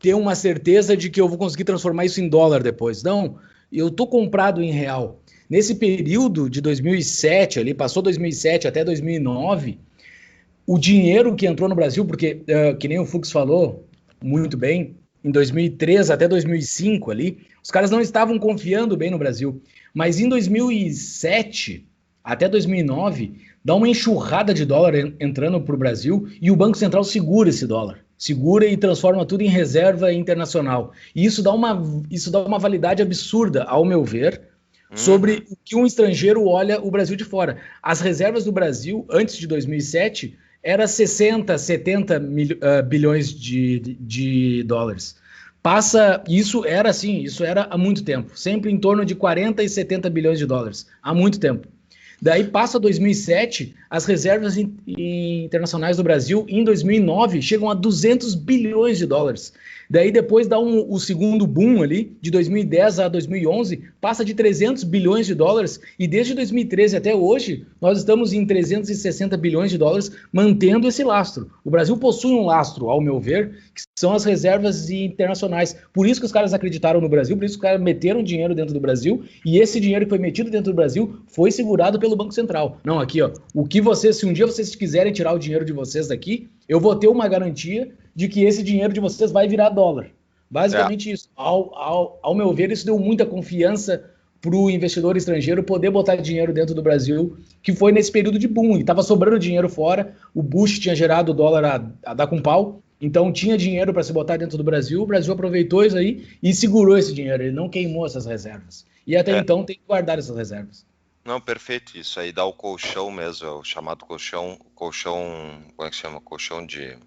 ter uma certeza de que eu vou conseguir transformar isso em dólar depois. Não, eu tô comprado em real. Nesse período de 2007, ali, passou 2007 até 2009, o dinheiro que entrou no Brasil, porque, que nem o Fux falou muito bem, em 2003 até 2005 ali, os caras não estavam confiando bem no Brasil. Mas em 2007 até 2009, dá uma enxurrada de dólar entrando para o Brasil e o Banco Central segura esse dólar. Segura e transforma tudo em reserva internacional. E isso dá uma validade absurda, ao meu ver, sobre o que um estrangeiro olha o Brasil de fora. As reservas do Brasil, antes de 2007, era 60, 70 bilhões de dólares. Isso era há muito tempo, sempre em torno de 40 e 70 bilhões de dólares, há muito tempo. Daí passa 2007, as reservas internacionais do Brasil, em 2009, chegam a 200 bilhões de dólares. Daí depois dá o segundo boom ali, de 2010 a 2011, passa de 300 bilhões de dólares, e desde 2013 até hoje, nós estamos em 360 bilhões de dólares, mantendo esse lastro. O Brasil possui um lastro, ao meu ver, que são as reservas internacionais. Por isso que os caras acreditaram no Brasil, por isso que os caras meteram dinheiro dentro do Brasil, e esse dinheiro que foi metido dentro do Brasil foi segurado pelo Banco Central. Não, aqui, ó, se um dia vocês quiserem tirar o dinheiro de vocês daqui, eu vou ter uma garantia de que esse dinheiro de vocês vai virar dólar. Basicamente isso. Ao meu ver, isso deu muita confiança para o investidor estrangeiro poder botar dinheiro dentro do Brasil, que foi nesse período de boom, e estava sobrando dinheiro fora, o Bush tinha gerado o dólar a dar com pau, então tinha dinheiro para se botar dentro do Brasil, o Brasil aproveitou isso aí e segurou esse dinheiro, ele não queimou essas reservas. E até então tem que guardar essas reservas. Não, perfeito, isso aí dá o colchão mesmo, é o chamado colchão, como é que chama? Colchão de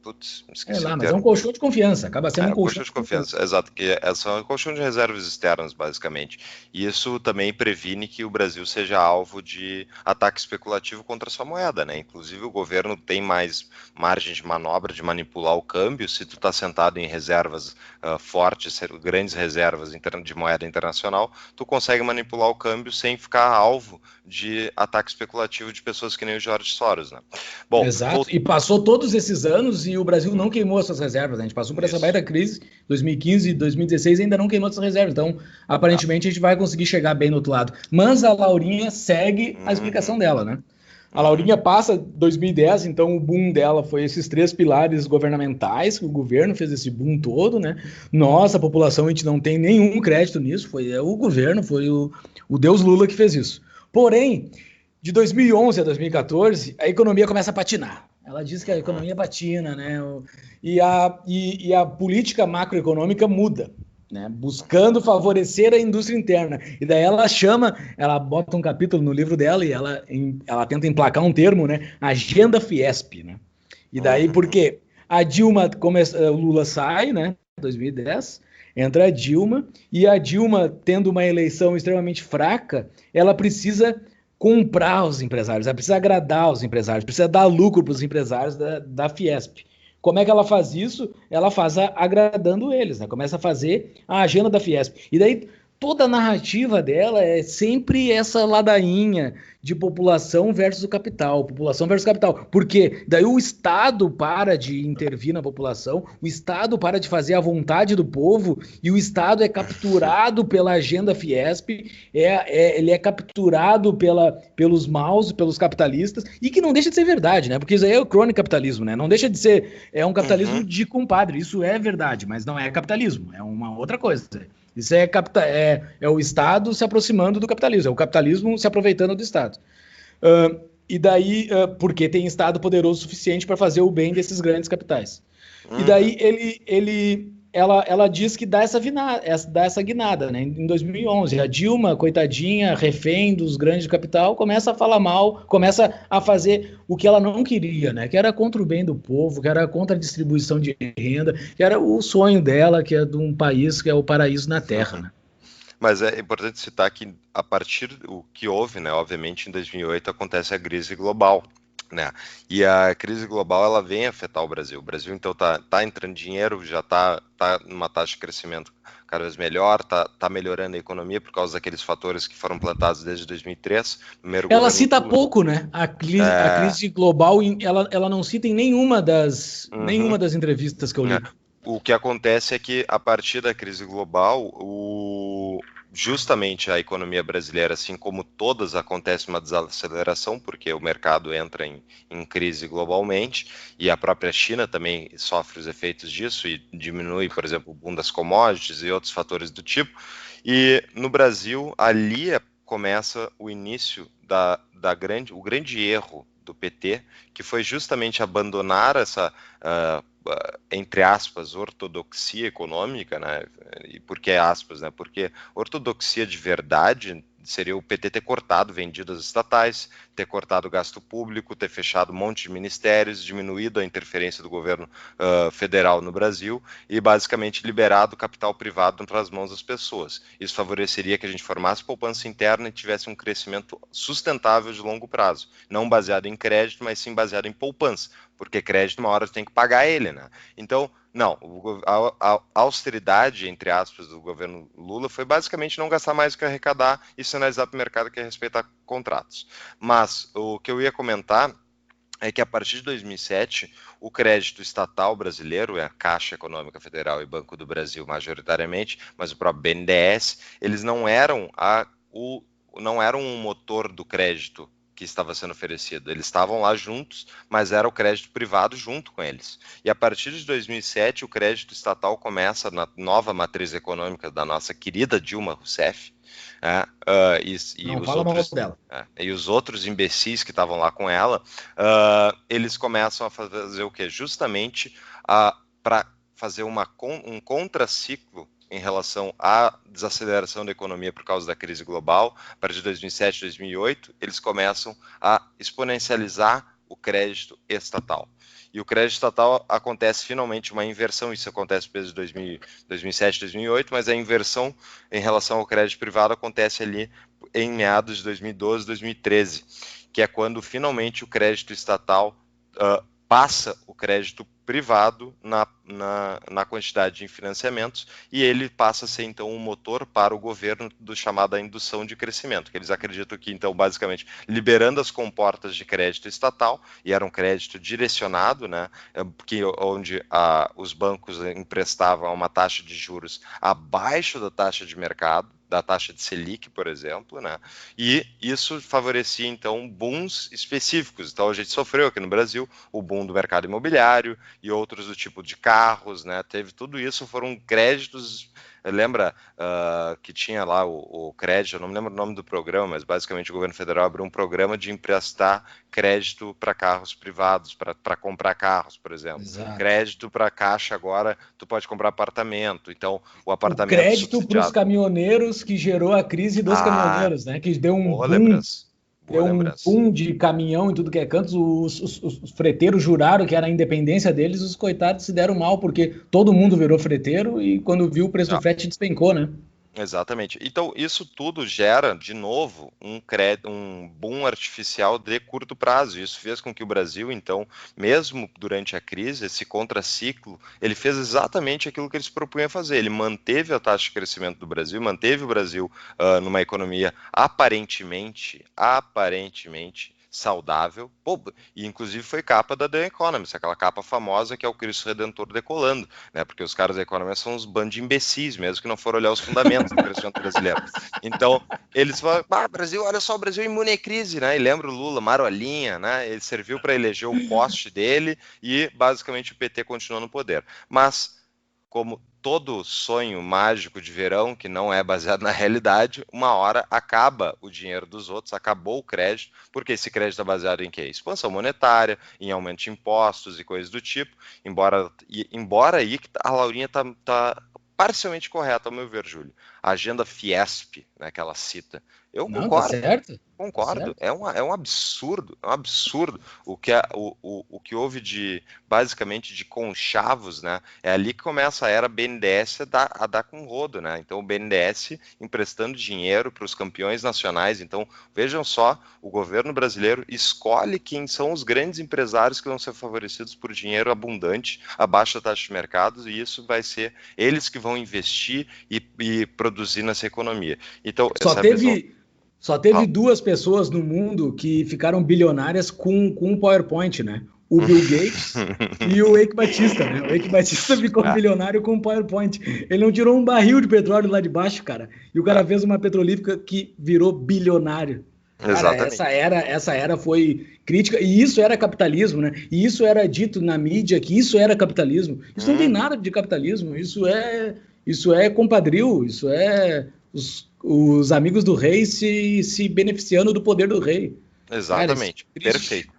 Putz, É esqueci o lá, mas é um termo. colchão de confiança, acaba sendo um O colchão colchão de de confiança. confiança, exato, que são um colchão de reservas externas, basicamente. E isso também previne que o Brasil seja alvo de ataque especulativo contra a sua moeda, né? Inclusive o governo tem mais margem de manobra de manipular o câmbio se tu está sentado em reservas fortes, grandes reservas de moeda internacional, tu consegue manipular o câmbio sem ficar alvo de ataque especulativo de pessoas que nem o George Soros, né? Bom, Exato. E passou todos esses anos e o Brasil não Uhum, queimou as suas reservas, né? A gente passou por essa isso. baita crise, 2015 e 2016 ainda não queimou essas reservas. Então, aparentemente, a gente vai conseguir chegar bem no outro lado. Mas a Laurinha segue a Uhum, explicação dela, né? A uhum. Laurinha passa 2010, então o boom dela foi esses 3 pilares governamentais, que o governo fez esse boom todo, né? Nossa, a população, a gente não tem nenhum crédito nisso, foi o governo, foi o Deus Lula que fez isso. Porém, de 2011 a 2014, a economia começa a patinar. Ela diz que a Uhum. economia patina, né? E a política macroeconômica muda, né? Buscando favorecer a indústria interna. E daí ela bota um capítulo no livro dela e ela tenta emplacar um termo, né? Agenda Fiesp, né? E daí, por Uhum. quê? O Lula sai, né? 2010, entra a Dilma, e a Dilma, tendo uma eleição extremamente fraca, ela precisa comprar os empresários, ela precisa agradar os empresários, precisa dar lucro para os empresários da Fiesp. Como é que ela faz isso? Ela faz agradando eles, né? Começa a fazer a agenda da Fiesp. E daí toda a narrativa dela é sempre essa ladainha de população versus o capital, população versus capital. Porque daí o Estado para de intervir na população, o Estado para de fazer a vontade do povo e o Estado é capturado pela agenda Fiesp, ele é capturado pelos maus, pelos capitalistas, e que não deixa de ser verdade, né? Porque isso aí é o crônico capitalismo, né? Não deixa de ser, é um capitalismo Uhum. de compadre, isso é verdade, mas não é capitalismo, é uma outra coisa. Isso é o Estado se aproximando do capitalismo, é o capitalismo se aproveitando do Estado. E daí, porque tem Estado poderoso o suficiente para fazer o bem desses grandes capitais. E Uhum. daí ela diz que dá essa guinada, né? Em 2011, a Dilma, coitadinha, refém dos grandes de capital, começa a falar mal, começa a fazer o que ela não queria, né? Que era contra o bem do povo, que era contra a distribuição de renda, que era o sonho dela, que é de um país que é o paraíso na Terra, né? Mas é importante citar que a partir do que houve, né, obviamente em 2008 acontece a crise global, né? E a crise global ela vem afetar o Brasil. O Brasil então tá entrando dinheiro, já tá numa taxa de crescimento cada vez melhor, tá melhorando a economia por causa daqueles fatores que foram plantados desde 2003, no primeiro Ela governo cita Lula. pouco, né? A É, crise global, ela não cita em uhum, nenhuma das entrevistas que eu é. li. O que acontece é que, a partir da crise global, justamente a economia brasileira, assim como todas, acontece uma desaceleração, porque o mercado entra em crise globalmente, e a própria China também sofre os efeitos disso, e diminui, por exemplo, o boom das commodities e outros fatores do tipo. E no Brasil, começa o início o grande erro do PT, que foi justamente abandonar essa entre aspas, ortodoxia econômica, né? E por que aspas, né? Porque ortodoxia de verdade seria o PT ter cortado vendidas estatais, ter cortado o gasto público, ter fechado um monte de ministérios, diminuído a interferência do governo federal no Brasil e basicamente liberado o capital privado para as mãos das pessoas. Isso favoreceria que a gente formasse poupança interna e tivesse um crescimento sustentável de longo prazo, não baseado em crédito, mas sim baseado em poupança, porque crédito uma hora tem que pagar ele, né? Então, não, a austeridade, entre aspas, do governo Lula foi basicamente não gastar mais do que arrecadar e sinalizar para o mercado que ia respeitar contratos. Mas o que eu ia comentar é que a partir de 2007, o crédito estatal brasileiro, a Caixa Econômica Federal e Banco do Brasil majoritariamente, mas o próprio BNDES, eles não eram um motor do crédito que estava sendo oferecido. Eles estavam lá juntos, mas era o crédito privado junto com eles. E a partir de 2007, o crédito estatal começa na nova matriz econômica da nossa querida Dilma Rousseff, Não fala mal dela. e os outros imbecis que estavam lá com ela, eles começam a fazer o quê? Justamente para fazer um contraciclo em relação à desaceleração da economia por causa da crise global. A partir de 2007, 2008, eles começam a exponencializar o crédito estatal. E o crédito estatal acontece finalmente uma inversão, isso acontece desde 2007, 2008, mas a inversão em relação ao crédito privado acontece ali em meados de 2012, 2013, que é quando finalmente o crédito estatal passa o crédito privado na quantidade de financiamentos e ele passa a ser, então, um motor para o governo do chamada indução de crescimento, que eles acreditam que, então, basicamente, liberando as comportas de crédito estatal, e era um crédito direcionado, né, onde os bancos emprestavam a uma taxa de juros abaixo da taxa de mercado, da taxa de Selic, por exemplo, né? E isso favorecia, então, booms específicos. Então, a gente sofreu aqui no Brasil o boom do mercado imobiliário e outros do tipo de carros, né? Teve tudo isso, foram créditos. Lembra que tinha lá o crédito, eu não me lembro o nome do programa, mas basicamente o governo federal abriu um programa de emprestar crédito para carros privados, para comprar carros, por exemplo. Exato. Crédito para caixa agora, tu pode comprar apartamento, então o O apartamento crédito para os subsidiado. caminhoneiros que gerou a crise dos caminhoneiros, né? Que deu um Boa boom. lembrança. Deu um boom de caminhão em tudo que é canto, os freteiros juraram que era a independência deles, os coitados se deram mal, porque todo mundo virou freteiro e quando viu o preço do frete despencou, né? Exatamente. Então, isso tudo gera, de novo, um boom artificial de curto prazo. Isso fez com que o Brasil, então, mesmo durante a crise, esse contraciclo, ele fez exatamente aquilo que ele se propunha fazer. Ele manteve a taxa de crescimento do Brasil, manteve o Brasil numa economia aparentemente saudável, e inclusive foi capa da The Economist, aquela capa famosa que é o Cristo Redentor decolando, né? Porque os caras da Economist são uns bandos de imbecis, mesmo que não foram olhar os fundamentos do crescimento brasileiro. Então, eles falam, Brasil, olha só, o Brasil é imune à crise, né? E lembra o Lula, marolinha, né? Ele serviu para eleger o poste dele e basicamente o PT continuou no poder. Mas, como todo sonho mágico de verão, que não é baseado na realidade, uma hora acaba o dinheiro dos outros, acabou o crédito, porque esse crédito é baseado em quê? Expansão monetária, em aumento de impostos e coisas do tipo, embora aí a Laurinha tá parcialmente correta, ao meu ver, Júlio. A agenda Fiesp, né, que ela cita. Eu Não, tá concordo. certo. Concordo, é um absurdo, o que houve de, basicamente, de conchavos, né, é ali que começa a era BNDES a dar com rodo, né, então o BNDES emprestando dinheiro para os campeões nacionais, então vejam só, o governo brasileiro escolhe quem são os grandes empresários que vão ser favorecidos por dinheiro abundante, abaixo da taxa de mercado, e isso vai ser eles que vão investir e produzir nessa economia. Então, Só teve duas pessoas no mundo que ficaram bilionárias com o PowerPoint, né? O Bill Gates e o Eike Batista, né? O Eike Batista ficou bilionário com o PowerPoint. Ele não tirou um barril de petróleo lá de baixo, cara. E o cara fez uma petrolífica que virou bilionário. Cara, essa era foi crítica, e isso era capitalismo, né? E isso era dito na mídia que isso era capitalismo. Isso não tem nada de capitalismo, isso é compadrio, isso é os amigos do rei se beneficiando do poder do rei. Exatamente, Cara, perfeito.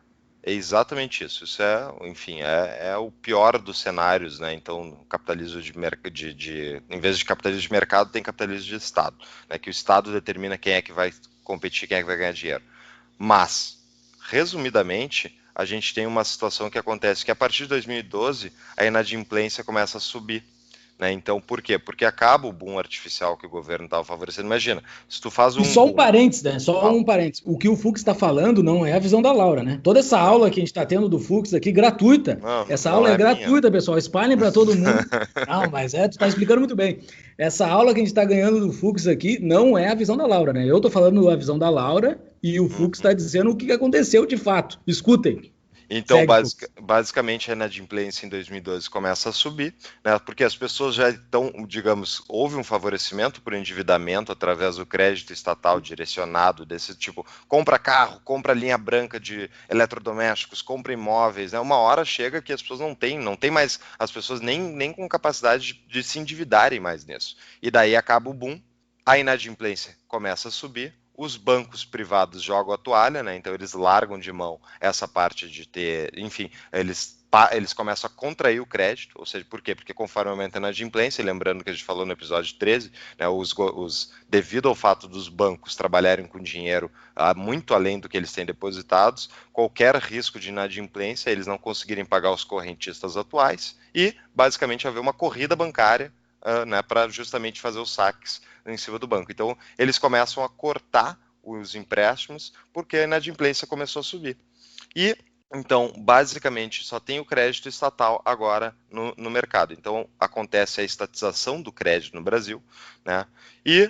É exatamente isso. Isso é, enfim, é o pior dos cenários, né? Então, o capitalismo em vez de capitalismo de mercado, tem capitalismo de Estado, né? Que o Estado determina quem é que vai competir, quem é que vai ganhar dinheiro. Mas, resumidamente, a gente tem uma situação que acontece que a partir de 2012 a inadimplência começa a subir. Né? Então, por quê? Porque acaba o boom artificial que o governo estava favorecendo. Imagina, se tu faz E só um parênteses, né? Só um parênteses. O que o Fux está falando não é a visão da Laura, né? Toda essa aula que a gente está tendo do Fux aqui, gratuita. Essa aula é gratuita, pessoal. Espalhem para todo mundo. Não, mas tu está explicando muito bem. Essa aula que a gente está ganhando do Fux aqui não é a visão da Laura, né? Eu estou falando a visão da Laura e o Fux está dizendo o que aconteceu de fato. Escutem. Então, basicamente, a inadimplência em 2012 começa a subir, né, porque as pessoas já estão, digamos, houve um favorecimento por endividamento através do crédito estatal direcionado desse tipo, compra carro, compra linha branca de eletrodomésticos, compra imóveis, né, uma hora chega que as pessoas não têm mais, as pessoas nem com capacidade de se endividarem mais nisso. E daí acaba o boom, a inadimplência começa a subir, os bancos privados jogam a toalha, né? Então eles largam de mão essa parte de ter, enfim, eles começam a contrair o crédito, ou seja, por quê? Porque conforme aumenta a inadimplência, lembrando que a gente falou no episódio 13, né, devido ao fato dos bancos trabalharem com dinheiro muito além do que eles têm depositados, qualquer risco de inadimplência, eles não conseguirem pagar os correntistas atuais e, basicamente, haver uma corrida bancária, né, para justamente fazer os saques em cima do banco. Então, eles começam a cortar os empréstimos porque a inadimplência começou a subir. E então, basicamente, só tem o crédito estatal agora no mercado. Então, acontece a estatização do crédito no Brasil, né? E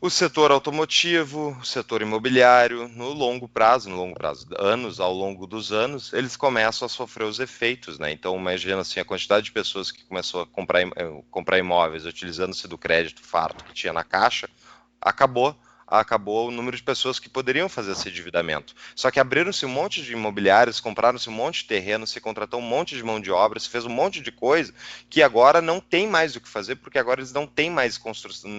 o setor automotivo, o setor imobiliário, no longo prazo, ao longo dos anos, eles começam a sofrer os efeitos, né? Então, imagina assim, a quantidade de pessoas que começou a comprar imóveis utilizando-se do crédito farto que tinha na Caixa, acabou o número de pessoas que poderiam fazer esse endividamento. Só que abriram-se um monte de imobiliários, compraram-se um monte de terreno, se contratou um monte de mão de obra, se fez um monte de coisa que agora não tem mais o que fazer, porque agora eles não têm mais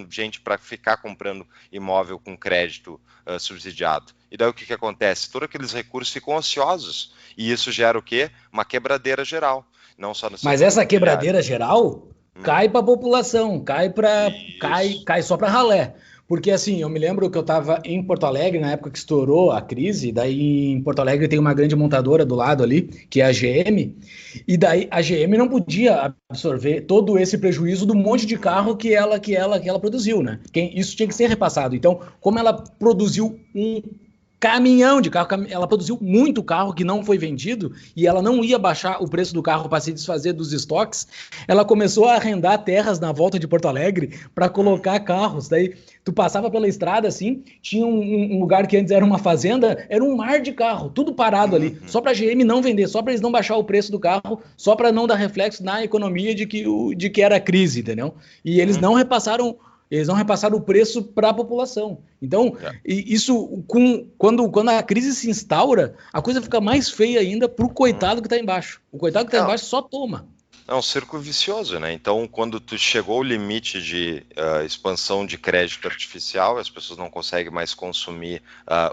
gente para ficar comprando imóvel com crédito subsidiado. E daí o que acontece? Todos aqueles recursos ficam ociosos. E isso gera o quê? Uma quebradeira geral. Não só no Mas essa quebradeira geral cai para a população, cai só para ralé. Porque assim, eu me lembro que eu estava em Porto Alegre na época que estourou a crise, daí em Porto Alegre tem uma grande montadora do lado ali, que é a GM, e daí a GM não podia absorver todo esse prejuízo do monte de carro que ela produziu, né? Isso tinha que ser repassado. Então, como ela produziu um caminhão de carro, ela produziu muito carro que não foi vendido e ela não ia baixar o preço do carro para se desfazer dos estoques, ela começou a arrendar terras na volta de Porto Alegre para colocar carros. Daí tu passava pela estrada assim, tinha um lugar que antes era uma fazenda, era um mar de carro, tudo parado ali, só para a GM não vender, só para eles não baixar o preço do carro, só para não dar reflexo na economia de que era crise, entendeu? E eles não repassaram o preço para a população. Então, isso, quando a crise se instaura, a coisa fica mais feia ainda para o coitado que está embaixo. O coitado que está embaixo só toma. É um círculo vicioso, né? Então, quando tu chegou ao limite de expansão de crédito artificial, as pessoas não conseguem mais consumir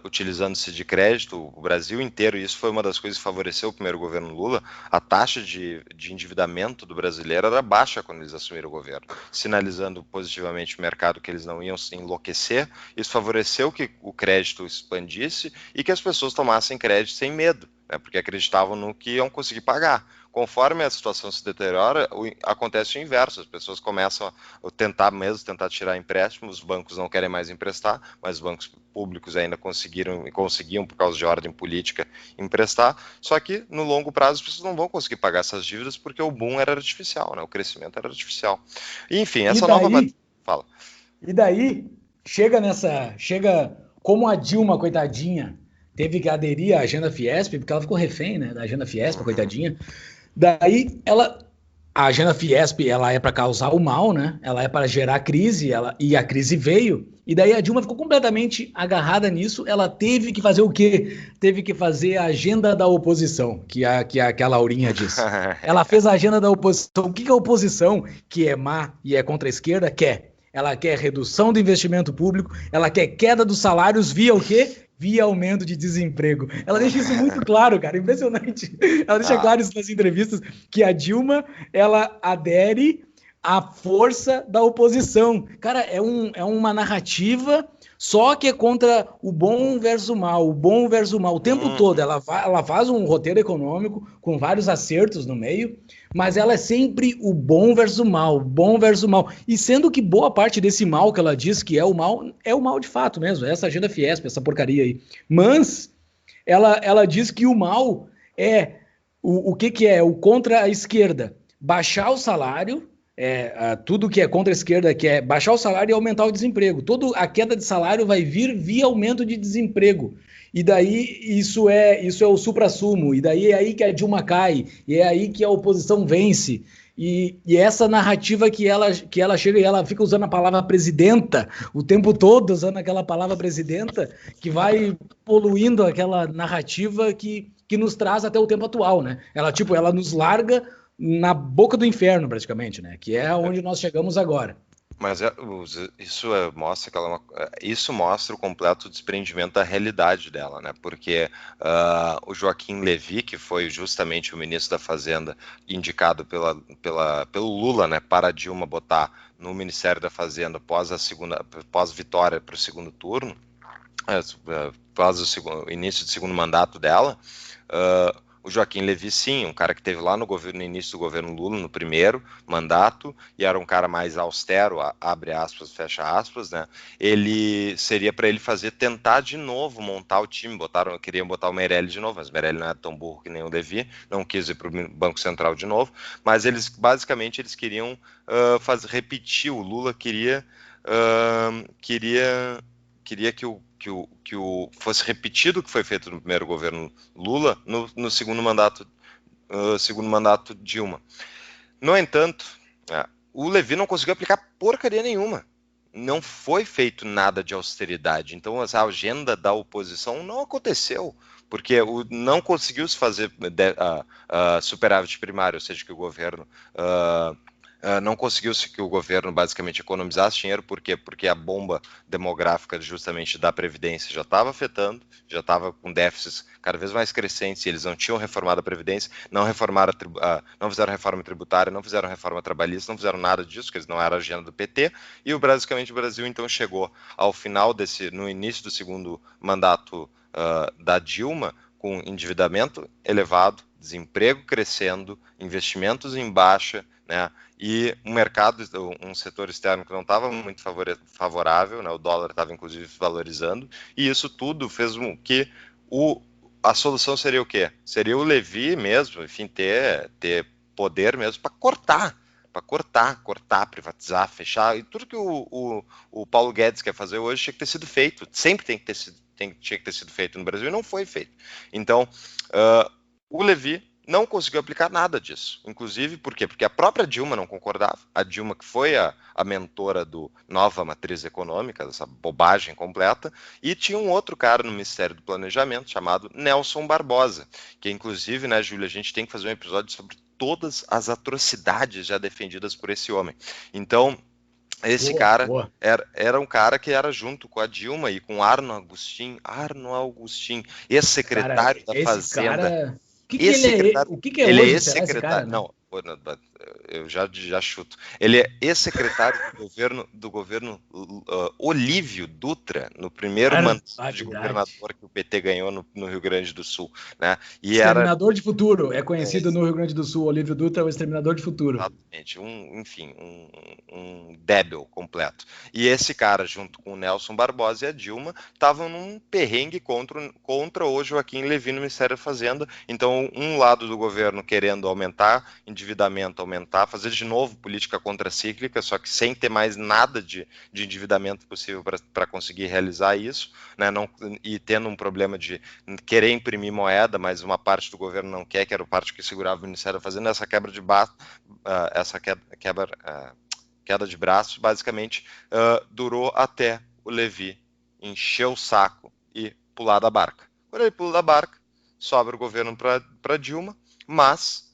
utilizando-se de crédito, o Brasil inteiro, e isso foi uma das coisas que favoreceu o primeiro governo Lula, a taxa de endividamento do brasileiro era baixa quando eles assumiram o governo, sinalizando positivamente o mercado que eles não iam se enlouquecer. Isso favoreceu que o crédito expandisse e que as pessoas tomassem crédito sem medo, né? Porque acreditavam no que iam conseguir pagar. Conforme a situação se deteriora, acontece o inverso, as pessoas começam a tentar tirar empréstimos, os bancos não querem mais emprestar, mas os bancos públicos ainda conseguiam, por causa de ordem política, emprestar, só que no longo prazo as pessoas não vão conseguir pagar essas dívidas porque o boom era artificial, né? O crescimento era artificial. Enfim, essa nova... Fala. E daí, chega como a Dilma, coitadinha, teve que aderir à agenda Fiesp, porque ela ficou refém, né, da agenda Fiesp, coitadinha. Daí, a agenda Fiesp, ela é para causar o mal, né? Ela é para gerar crise, e a crise veio. E daí a Dilma ficou completamente agarrada nisso. Ela teve que fazer o quê? Teve que fazer a agenda da oposição, que a Laurinha disse. Ela fez a agenda da oposição. O que a oposição, que é má e é contra a esquerda, quer? Ela quer redução do investimento público, ela quer queda dos salários via o quê? Via aumento de desemprego. Ela deixa isso muito claro, cara, impressionante. Ela deixa claro isso nas entrevistas, que a Dilma, ela adere à força da oposição. Cara, é uma narrativa só que é contra o bom versus o mal, o tempo todo. Ela faz um roteiro econômico com vários acertos no meio, mas ela é sempre o bom versus o mal, E sendo que boa parte desse mal que ela diz que é o mal de fato mesmo, essa agenda Fiesp, essa porcaria aí. Mas ela diz que o mal é o que é? O contra a esquerda. Baixar o salário, tudo que é contra a esquerda, que é baixar o salário e aumentar o desemprego. Toda a queda de salário vai vir via aumento de desemprego. E daí isso é o suprassumo, e daí é aí que a Dilma cai, e é aí que a oposição vence. E essa narrativa que ela chega e ela fica usando a palavra presidenta o tempo todo, usando aquela palavra presidenta, que vai poluindo aquela narrativa que nos traz até o tempo atual, né? Ela nos larga na boca do inferno, praticamente, né? Que é onde nós chegamos agora. Mas mostra que isso mostra o completo desprendimento da realidade dela, né? Porque o Joaquim Levy, que foi justamente o ministro da Fazenda indicado pelo Lula, né, para Dilma botar no Ministério da Fazenda pós vitória para o segundo turno, após o início do segundo mandato dela, o Joaquim Levy, sim, um cara que teve lá no início do governo Lula, no primeiro mandato, e era um cara mais austero, abre aspas, fecha aspas, né? Ele seria para ele tentar de novo montar o time. Queriam botar o Meirelles de novo, mas o Meirelles não é tão burro que nem o Levy, não quis ir para o Banco Central de novo, mas basicamente eles queriam repetir. O Lula queria que fosse repetido o que foi feito no primeiro governo Lula no segundo mandato Dilma. No entanto, o Levy não conseguiu aplicar porcaria nenhuma. Não foi feito nada de austeridade. Então, a agenda da oposição não aconteceu, porque não conseguiu se fazer superávit primário, ou seja, que o governo não conseguiu que o governo basicamente economizasse dinheiro. Por quê? Porque a bomba demográfica justamente da Previdência já estava afetando, já estava com déficits cada vez mais crescentes, e eles não tinham reformado a Previdência, não fizeram reforma tributária, não fizeram reforma trabalhista, não fizeram nada disso, porque não era a agenda do PT, e basicamente o Brasil então chegou ao final no início do segundo mandato da Dilma, com endividamento elevado, desemprego crescendo, investimentos em baixa, né, e um setor externo que não estava muito favorável, né, o dólar estava inclusive valorizando, e isso tudo fez com que a solução seria o quê? Seria o Levy mesmo, enfim, ter poder mesmo para cortar, privatizar, fechar, e tudo que o Paulo Guedes quer fazer hoje tinha que ter sido feito, sempre tinha que ter sido feito no Brasil, e não foi feito. Então, o Levy não conseguiu aplicar nada disso. Inclusive, por quê? Porque a própria Dilma não concordava. A Dilma, que foi a mentora do Nova Matriz Econômica, dessa bobagem completa, e tinha um outro cara no Ministério do Planejamento, chamado Nelson Barbosa, que inclusive, né, Júlia, a gente tem que fazer um episódio sobre todas as atrocidades já defendidas por esse homem. Então, esse cara era um cara que era junto com a Dilma e com Arno Agustin, ex-secretário da Fazenda. O que é ele hoje, é ex-secretário. Não, eu já chuto. Ele é ex-secretário do governo Olívio Dutra, no primeiro mandato de governador que o PT ganhou no Rio Grande do Sul, né? Exterminador de futuro, é conhecido no Rio Grande do Sul. Olívio Dutra é o exterminador de futuro. Exatamente, um débil completo. E esse cara, junto com o Nelson Barbosa e a Dilma, estavam num perrengue contra o Joaquim Levy no Ministério da Fazenda. Então, um lado do governo querendo aumentar endividamento, fazer de novo política contracíclica, só que sem ter mais nada de endividamento possível para conseguir realizar isso, né? E tendo um problema de querer imprimir moeda, mas uma parte do governo não quer, que era a parte que segurava o Ministério da Fazenda. Essa queda de braço, basicamente, durou até o Levy encher o saco e pular da barca. Quando ele pula da barca, sobra o governo para Dilma, mas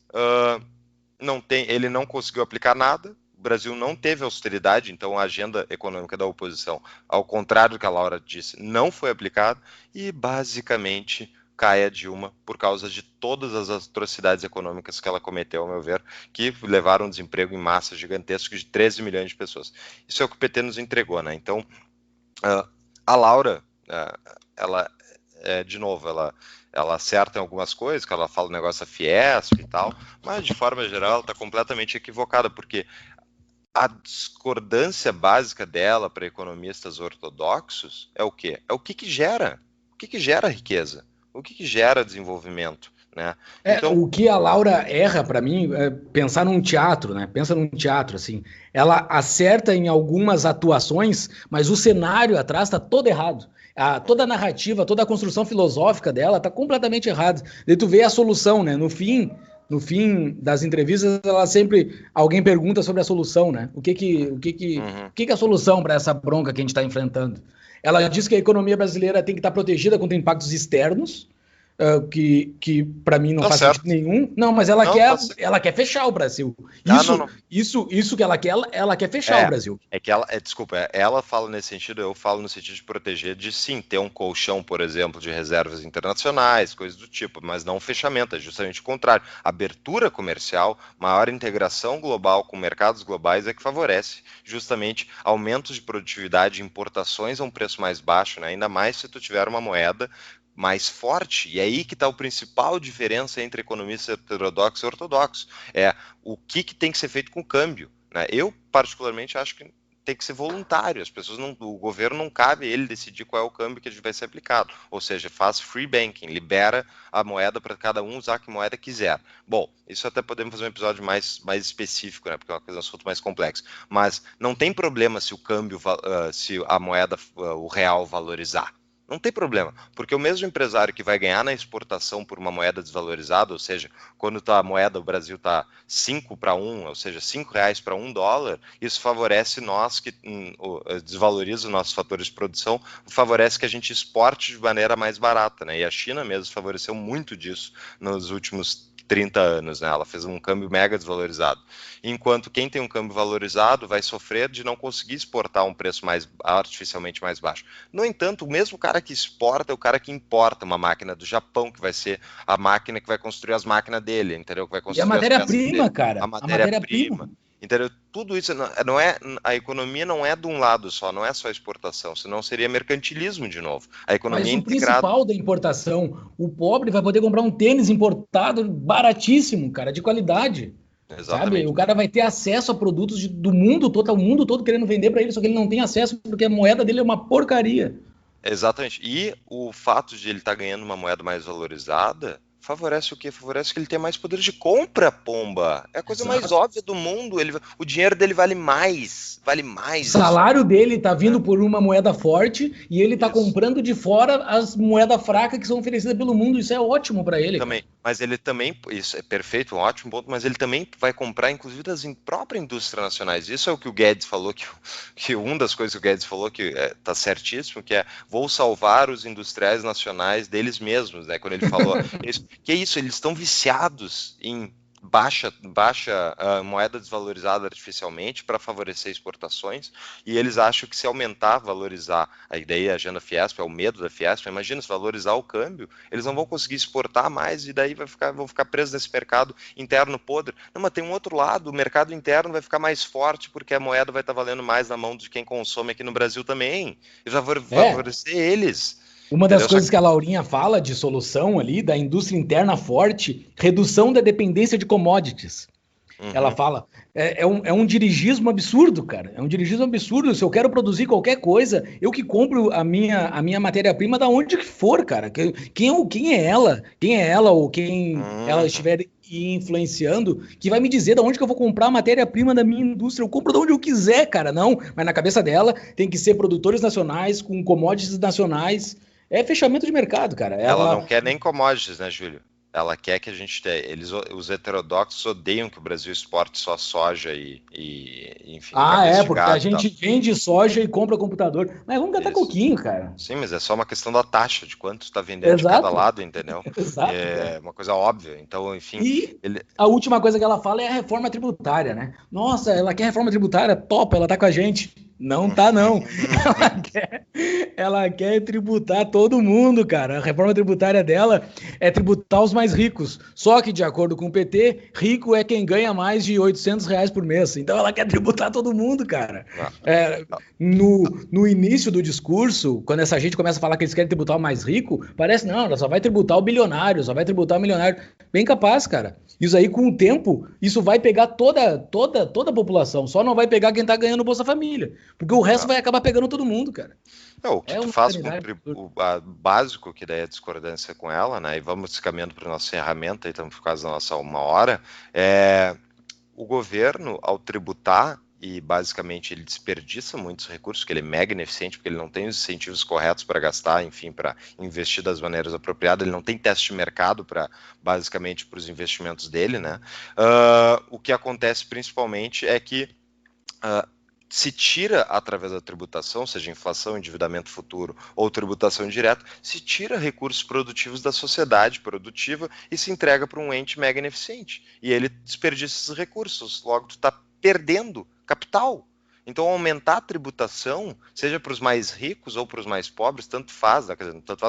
ele não conseguiu aplicar nada. O Brasil não teve austeridade, então a agenda econômica da oposição, ao contrário do que a Laura disse, não foi aplicada, e basicamente cai a Dilma por causa de todas as atrocidades econômicas que ela cometeu, ao meu ver, que levaram a um desemprego em massa gigantesco de 13 milhões de pessoas. Isso é o que o PT nos entregou, né? Então, a Laura, de novo, ela acerta em algumas coisas, que ela fala o negócio da Fiesp e tal, mas de forma geral ela está completamente equivocada, porque a discordância básica dela para economistas ortodoxos é o quê? É o que gera. O que gera riqueza? O que gera desenvolvimento? Né? Então, o que a Laura erra, para mim, é pensar num teatro, né? Pensa num teatro, assim. Ela acerta em algumas atuações, mas o cenário atrás está todo errado. Toda a narrativa, toda a construção filosófica dela está completamente errada. Daí tu vê a solução, né? No fim das entrevistas, alguém pergunta sobre a solução, né? O que é a solução para essa bronca que a gente está enfrentando? Ela diz que a economia brasileira tem que estar protegida contra impactos externos, que para mim não Tá faz certo. sentido nenhum. Não, mas ela Não, quer, tá certo. ela quer fechar o Brasil. Não. Isso que ela quer fechar o Brasil. É que desculpa, ela fala nesse sentido, eu falo no sentido de proteger, de sim, ter um colchão, por exemplo, de reservas internacionais, coisas do tipo, mas não fechamento, é justamente o contrário. Abertura comercial, maior integração global com mercados globais é que favorece justamente aumentos de produtividade, importações a um preço mais baixo, né? Ainda mais se tu tiver uma moeda mais forte, e é aí que está a principal diferença entre economistas heterodoxos e ortodoxos, é o que tem que ser feito com o câmbio, né? Eu, particularmente, acho que tem que ser voluntário, as pessoas não, o governo não cabe ele decidir qual é o câmbio que vai ser aplicado, ou seja, faz free banking, libera a moeda para cada um usar que moeda quiser. Bom, isso até podemos fazer um episódio mais específico, né, porque é uma coisa, um assunto mais complexo, mas não tem problema se o câmbio, se a moeda, o real valorizar. Não tem problema, porque o mesmo empresário que vai ganhar na exportação por uma moeda desvalorizada, ou seja, quando a moeda, o Brasil está 5 para 1, ou seja, R$ 5 para $1, isso favorece nós, que desvaloriza os nossos fatores de produção, favorece que a gente exporte de maneira mais barata, né? E a China mesmo favoreceu muito disso nos últimos 30 anos, né? Ela fez um câmbio mega desvalorizado. Enquanto quem tem um câmbio valorizado vai sofrer de não conseguir exportar a um preço artificialmente mais baixo. No entanto, o mesmo cara que exporta é o cara que importa uma máquina do Japão, que vai ser a máquina que vai construir as máquinas dele, entendeu? Que vai E a construir as peças matéria-prima, dele. cara, A matéria-prima. Entendeu? Tudo isso não é, a economia não é de um lado só, não é só exportação, senão seria mercantilismo de novo. A economia mas é o integrada. principal da importação, o pobre vai poder comprar um tênis importado baratíssimo, cara, de qualidade. Sabe? O Exatamente. cara vai ter acesso a produtos do mundo todo, tá o mundo todo querendo vender para ele, só que ele não tem acesso porque a moeda dele é uma porcaria. Exatamente. E o fato de ele estar ganhando uma moeda mais valorizada favorece o quê? Favorece que ele tenha mais poder de compra, pomba. É a coisa mais Exato. óbvia do mundo. O dinheiro dele vale mais. Vale O mais isso aí. salário dele tá Né? vindo por uma moeda forte e ele tá Isso. comprando de fora as moedas fracas que são oferecidas pelo mundo. Isso é ótimo para ele, cara. Também, mas ele também, isso é perfeito, um ótimo ponto, mas ele também vai comprar, inclusive, das próprias indústrias nacionais. Isso é o que o Guedes falou, que uma das coisas que o Guedes falou, que está certíssimo, que é vou salvar os industriais nacionais deles mesmos, né? Quando ele falou isso, que é isso, eles estão viciados em baixa moeda desvalorizada artificialmente para favorecer exportações, e eles acham que se aumentar, valorizar, a ideia, a agenda Fiesp, é o medo da Fiesp, imagina se valorizar o câmbio, eles não vão conseguir exportar mais e daí vão ficar presos nesse mercado interno podre. Não, mas tem um outro lado, o mercado interno vai ficar mais forte porque a moeda vai estar valendo mais na mão de quem consome aqui no Brasil também. E vai É, favorecer eles. uma das Entendeu? Só coisas que... que a Laurinha fala de solução ali, da indústria interna forte, redução da dependência de commodities. Ela Uhum. fala, é um dirigismo absurdo, cara. É um dirigismo absurdo. Se eu quero produzir qualquer coisa, eu que compro a minha matéria-prima da onde que for, cara. Quem é ela? Quem é ela ou quem ela Uhum. estiver influenciando, que vai me dizer da onde que eu vou comprar a matéria-prima da minha indústria? Eu compro de onde eu quiser, cara. Não, mas na cabeça dela tem que ser produtores nacionais, com commodities nacionais. É fechamento de mercado, cara. Ela não Ela, quer nem commodities, né, Júlio? Ela quer que a gente tenha. Os heterodoxos odeiam que o Brasil exporte só soja enfim, cabeça de porque a gado e tal. gente vende soja e compra computador. Mas vamos catar Isso. coquinho, cara. Sim, mas é só uma questão da taxa, de quanto está vendendo de cada Exato, lado, entendeu? exato, cara. É uma coisa óbvia. Então, enfim, E ele. a última coisa que ela fala é a reforma tributária, né? Nossa, ela quer reforma tributária, top, ela tá com a gente. Não tá, não. Ela quer, ela quer tributar todo mundo, cara. A reforma tributária dela é tributar os mais ricos. Só que, de acordo com o PT, rico é quem ganha mais de R$ 800 por mês. Então ela quer tributar todo mundo, cara. Não, É, não. no início do discurso, quando essa gente começa a falar que eles querem tributar o mais rico, parece, não, ela só vai tributar o bilionário, só vai tributar o milionário. Bem capaz, cara. Isso aí, com o tempo, isso vai pegar toda a população. Só não vai pegar quem tá ganhando Bolsa Família. Porque o resto Não. vai acabar pegando todo mundo, cara. O que É tu uma faz com insanidade. o básico, que daí é a discordância com ela, né? E vamos caminhando para a nossa ferramenta, então por causa da nossa 1 hora, o governo, ao tributar, e basicamente ele desperdiça muitos recursos, que ele é mega ineficiente, porque ele não tem os incentivos corretos para gastar, enfim, para investir das maneiras apropriadas, ele não tem teste de mercado para, basicamente, para os investimentos dele, né? O que acontece principalmente é que se tira através da tributação, seja inflação, endividamento futuro ou tributação direta, se tira recursos produtivos da sociedade produtiva e se entrega para um ente mega ineficiente. E ele desperdiça esses recursos, logo tu está perdendo capital. Então, aumentar a tributação, seja para os mais ricos ou para os mais pobres, tanto faz,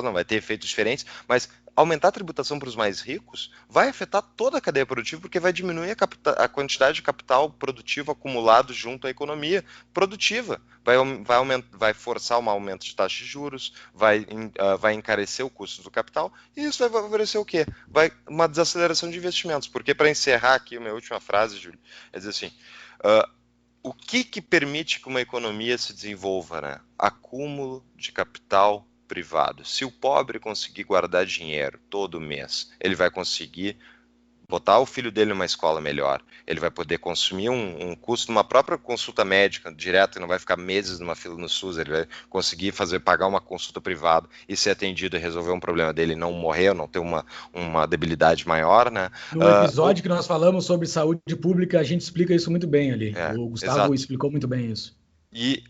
não vai ter efeitos diferentes, mas aumentar a tributação para os mais ricos vai afetar toda a cadeia produtiva, porque vai diminuir a quantidade de capital produtivo acumulado junto à economia produtiva. Vai forçar um aumento de taxa de juros, vai encarecer o custo do capital, e isso vai favorecer o quê? Uma desaceleração de investimentos. Porque, para encerrar aqui a minha última frase, Júlio, é dizer assim, o que permite que uma economia se desenvolva, né? Acúmulo de capital privado. Se o pobre conseguir guardar dinheiro todo mês, ele vai conseguir botar o filho dele numa escola melhor, ele vai poder consumir um custo numa própria consulta médica direto, e não vai ficar meses numa fila no SUS, ele vai conseguir pagar uma consulta privada e ser atendido e resolver um problema dele, não morrer, não ter uma debilidade maior, né? No episódio que nós falamos sobre saúde pública, a gente explica isso muito bem ali. O Gustavo explicou muito bem isso. E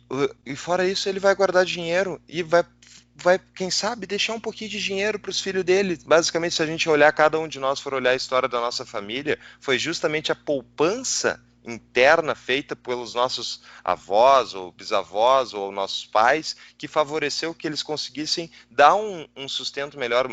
fora isso, ele vai guardar dinheiro e vai, quem sabe, deixar um pouquinho de dinheiro para os filhos dele. Basicamente, se a gente olhar, cada um de nós for olhar a história da nossa família, foi justamente a poupança interna feita pelos nossos avós, ou bisavós, ou nossos pais, que favoreceu que eles conseguissem dar um sustento melhor,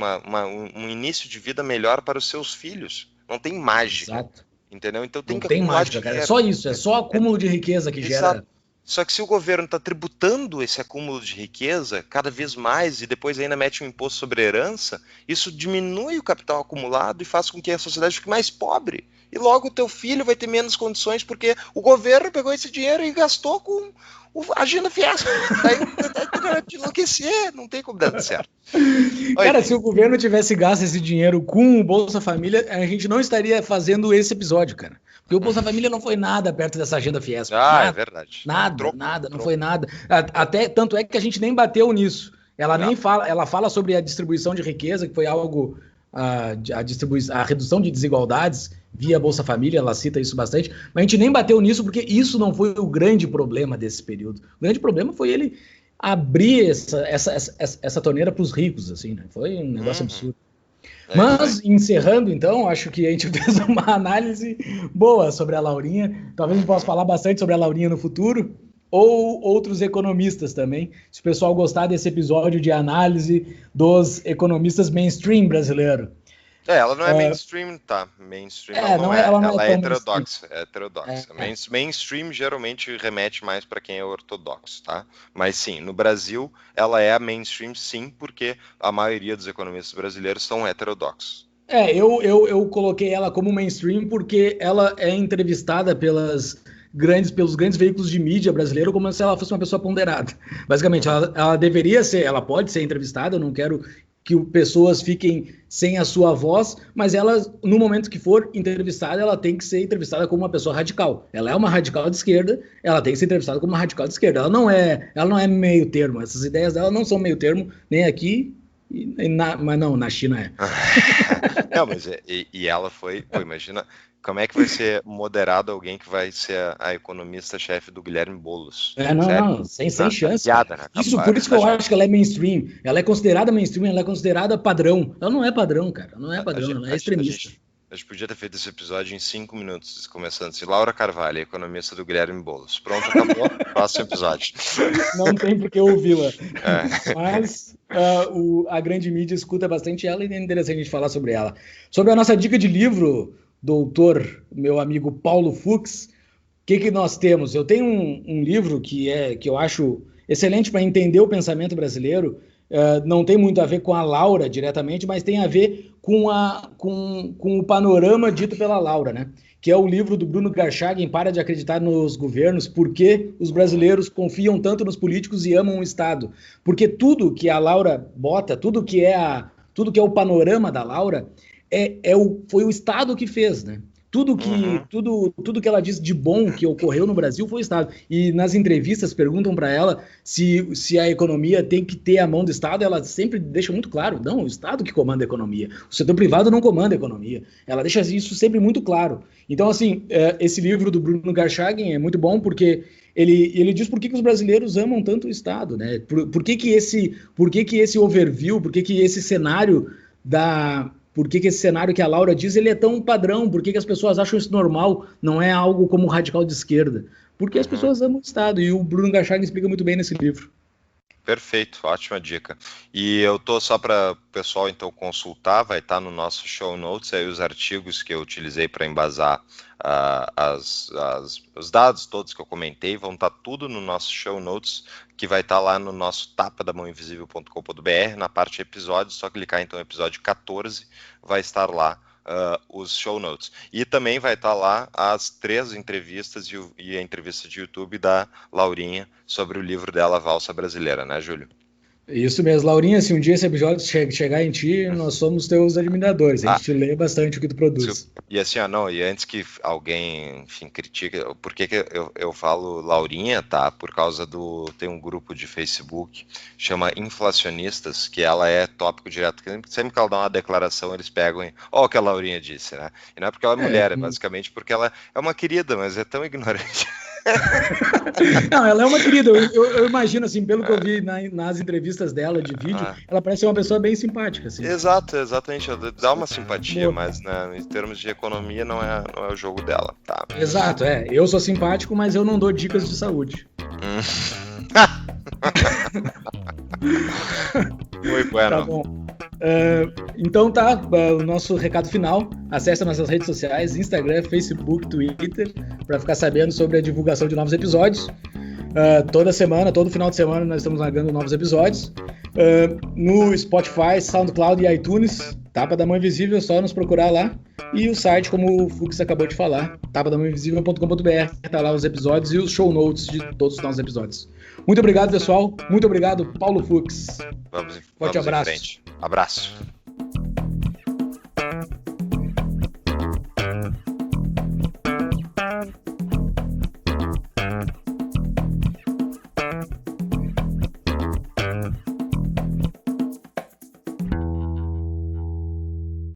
um início de vida melhor para os seus filhos. Não tem mágica. Exato. Entendeu? Então não tem mágica, cara. É só isso, é só acúmulo de riqueza que gera... Só que se o governo está tributando esse acúmulo de riqueza cada vez mais e depois ainda mete um imposto sobre herança, isso diminui o capital acumulado e faz com que a sociedade fique mais pobre. E logo o teu filho vai ter menos condições porque o governo pegou esse dinheiro e gastou com a agenda fiasco. Daí vai te enlouquecer, não tem como dar certo. Cara, se o governo tivesse gasto esse dinheiro com o Bolsa Família, a gente não estaria fazendo esse episódio, cara. Porque o Bolsa Família não foi nada perto dessa agenda fiasco. É verdade. Não foi nada. Até tanto é que a gente nem bateu nisso. Ela nem fala, ela fala sobre a distribuição de riqueza, que foi algo, a redução de desigualdades via Bolsa Família, ela cita isso bastante, mas a gente nem bateu nisso porque isso não foi o grande problema desse período. O grande problema foi ele abrir essa torneira para os ricos, assim, né? Foi um negócio absurdo. Mas, encerrando, então, acho que a gente fez uma análise boa sobre a Laurinha. Talvez a gente possa falar bastante sobre a Laurinha no futuro, ou outros economistas também. Se o pessoal gostar desse episódio de análise dos economistas mainstream brasileiro. Ela não é mainstream, tá? Mainstream ela é heterodoxa. Mainstream geralmente remete mais para quem é ortodoxo, tá? Mas sim, no Brasil ela é a mainstream, sim, porque a maioria dos economistas brasileiros são heterodoxos. Eu coloquei ela como mainstream porque ela é entrevistada pelos grandes veículos de mídia brasileiro como se ela fosse uma pessoa ponderada. Basicamente, ela deveria ser, ela pode ser entrevistada, eu não quero que pessoas fiquem sem a sua voz, mas ela, no momento que for entrevistada, ela tem que ser entrevistada como uma pessoa radical. Ela é uma radical de esquerda, ela tem que ser entrevistada como uma radical de esquerda. Ela não é meio termo, essas ideias dela não são meio termo, nem aqui, mas não, na China é. Não, mas ela foi, imagina... Como é que vai ser moderado alguém que vai ser a economista-chefe do Guilherme Boulos? Sem chance. Piada, né? Por isso que eu acho que ela é mainstream. Ela é considerada mainstream, ela é considerada padrão. Ela não é padrão, cara. Não é padrão, ela é extremista. A gente podia ter feito esse episódio em 5 minutos, começando assim. Laura Carvalho, economista do Guilherme Boulos. Pronto, acabou. Próximo episódio. Não tem por que ouvi-la. Mas a grande mídia escuta bastante ela e é interessante a gente falar sobre ela. Sobre a nossa dica de livro... Doutor, meu amigo Paulo Fux, o que nós temos? Eu tenho um livro que eu acho excelente para entender o pensamento brasileiro, não tem muito a ver com a Laura diretamente, mas tem a ver com o panorama dito pela Laura, né? Que é o livro do Bruno Garchagen, Para de Acreditar nos Governos, Por que os Brasileiros Confiam Tanto nos Políticos e Amam o Estado. Porque tudo que a Laura bota, tudo que é o panorama da Laura, foi o Estado que fez, né? Tudo que ela diz de bom que ocorreu no Brasil foi o Estado. E nas entrevistas perguntam para ela se a economia tem que ter a mão do Estado, ela sempre deixa muito claro, não, o Estado que comanda a economia. O setor privado não comanda a economia. Ela deixa isso sempre muito claro. Então, assim, esse livro do Bruno Garchagen é muito bom porque ele diz por que os brasileiros amam tanto o Estado, né? Por que esse overview, por que esse cenário Por que esse cenário que a Laura diz, ele é tão padrão? Por que as pessoas acham isso normal? Não é algo como radical de esquerda? Porque as pessoas amam o Estado, e o Bruno Garchagen explica muito bem nesse livro. Perfeito, ótima dica. E eu tô só para o pessoal então consultar, vai estar no nosso show notes aí os artigos que eu utilizei para embasar os dados todos que eu comentei, vão estar tudo no nosso show notes, que vai estar lá no nosso tapadamãoinvisível.com.br, na parte episódios, só clicar então episódio 14, vai estar lá os show notes. E também vai estar lá as 3 entrevistas e a entrevista de YouTube da Laurinha sobre o livro dela, Valsa Brasileira, né, Júlio? Isso mesmo, Laurinha, se um dia esse episódio chegar em ti, nós somos teus admiradores, a gente lê bastante o que tu produz. E assim, e antes que alguém, enfim, critique, por que eu falo Laurinha, tá? Por causa tem um grupo de Facebook, chama Inflacionistas, que ela é tópico direto, sempre que ela dá uma declaração, eles pegam e, o que a Laurinha disse, né? E não é porque ela é mulher, é basicamente porque ela é uma querida, mas é tão ignorante. Não, ela é uma querida, eu imagino, assim, pelo que eu vi nas entrevistas dela de vídeo, ela parece ser uma pessoa bem simpática, assim. Exatamente, dá uma simpatia, mas né, em termos de economia não é o jogo dela, tá? Exato, eu sou simpático, mas eu não dou dicas de saúde. Muito bueno. Tá bom. Então o nosso recado final, acesse nossas redes sociais, Instagram, Facebook, Twitter, para ficar sabendo sobre a divulgação de novos episódios. Toda semana, todo final de semana nós estamos largando novos episódios. No Spotify, SoundCloud e iTunes, Tapa da Mão Invisível, é só nos procurar lá. E o site, como o Fux acabou de falar, tapadamãoinvisível.com.br, tá lá os episódios e os show notes de todos os nossos episódios. Muito obrigado, pessoal. Muito obrigado, Paulo Fux. Vamos Forte abraço. em frente. Abraço.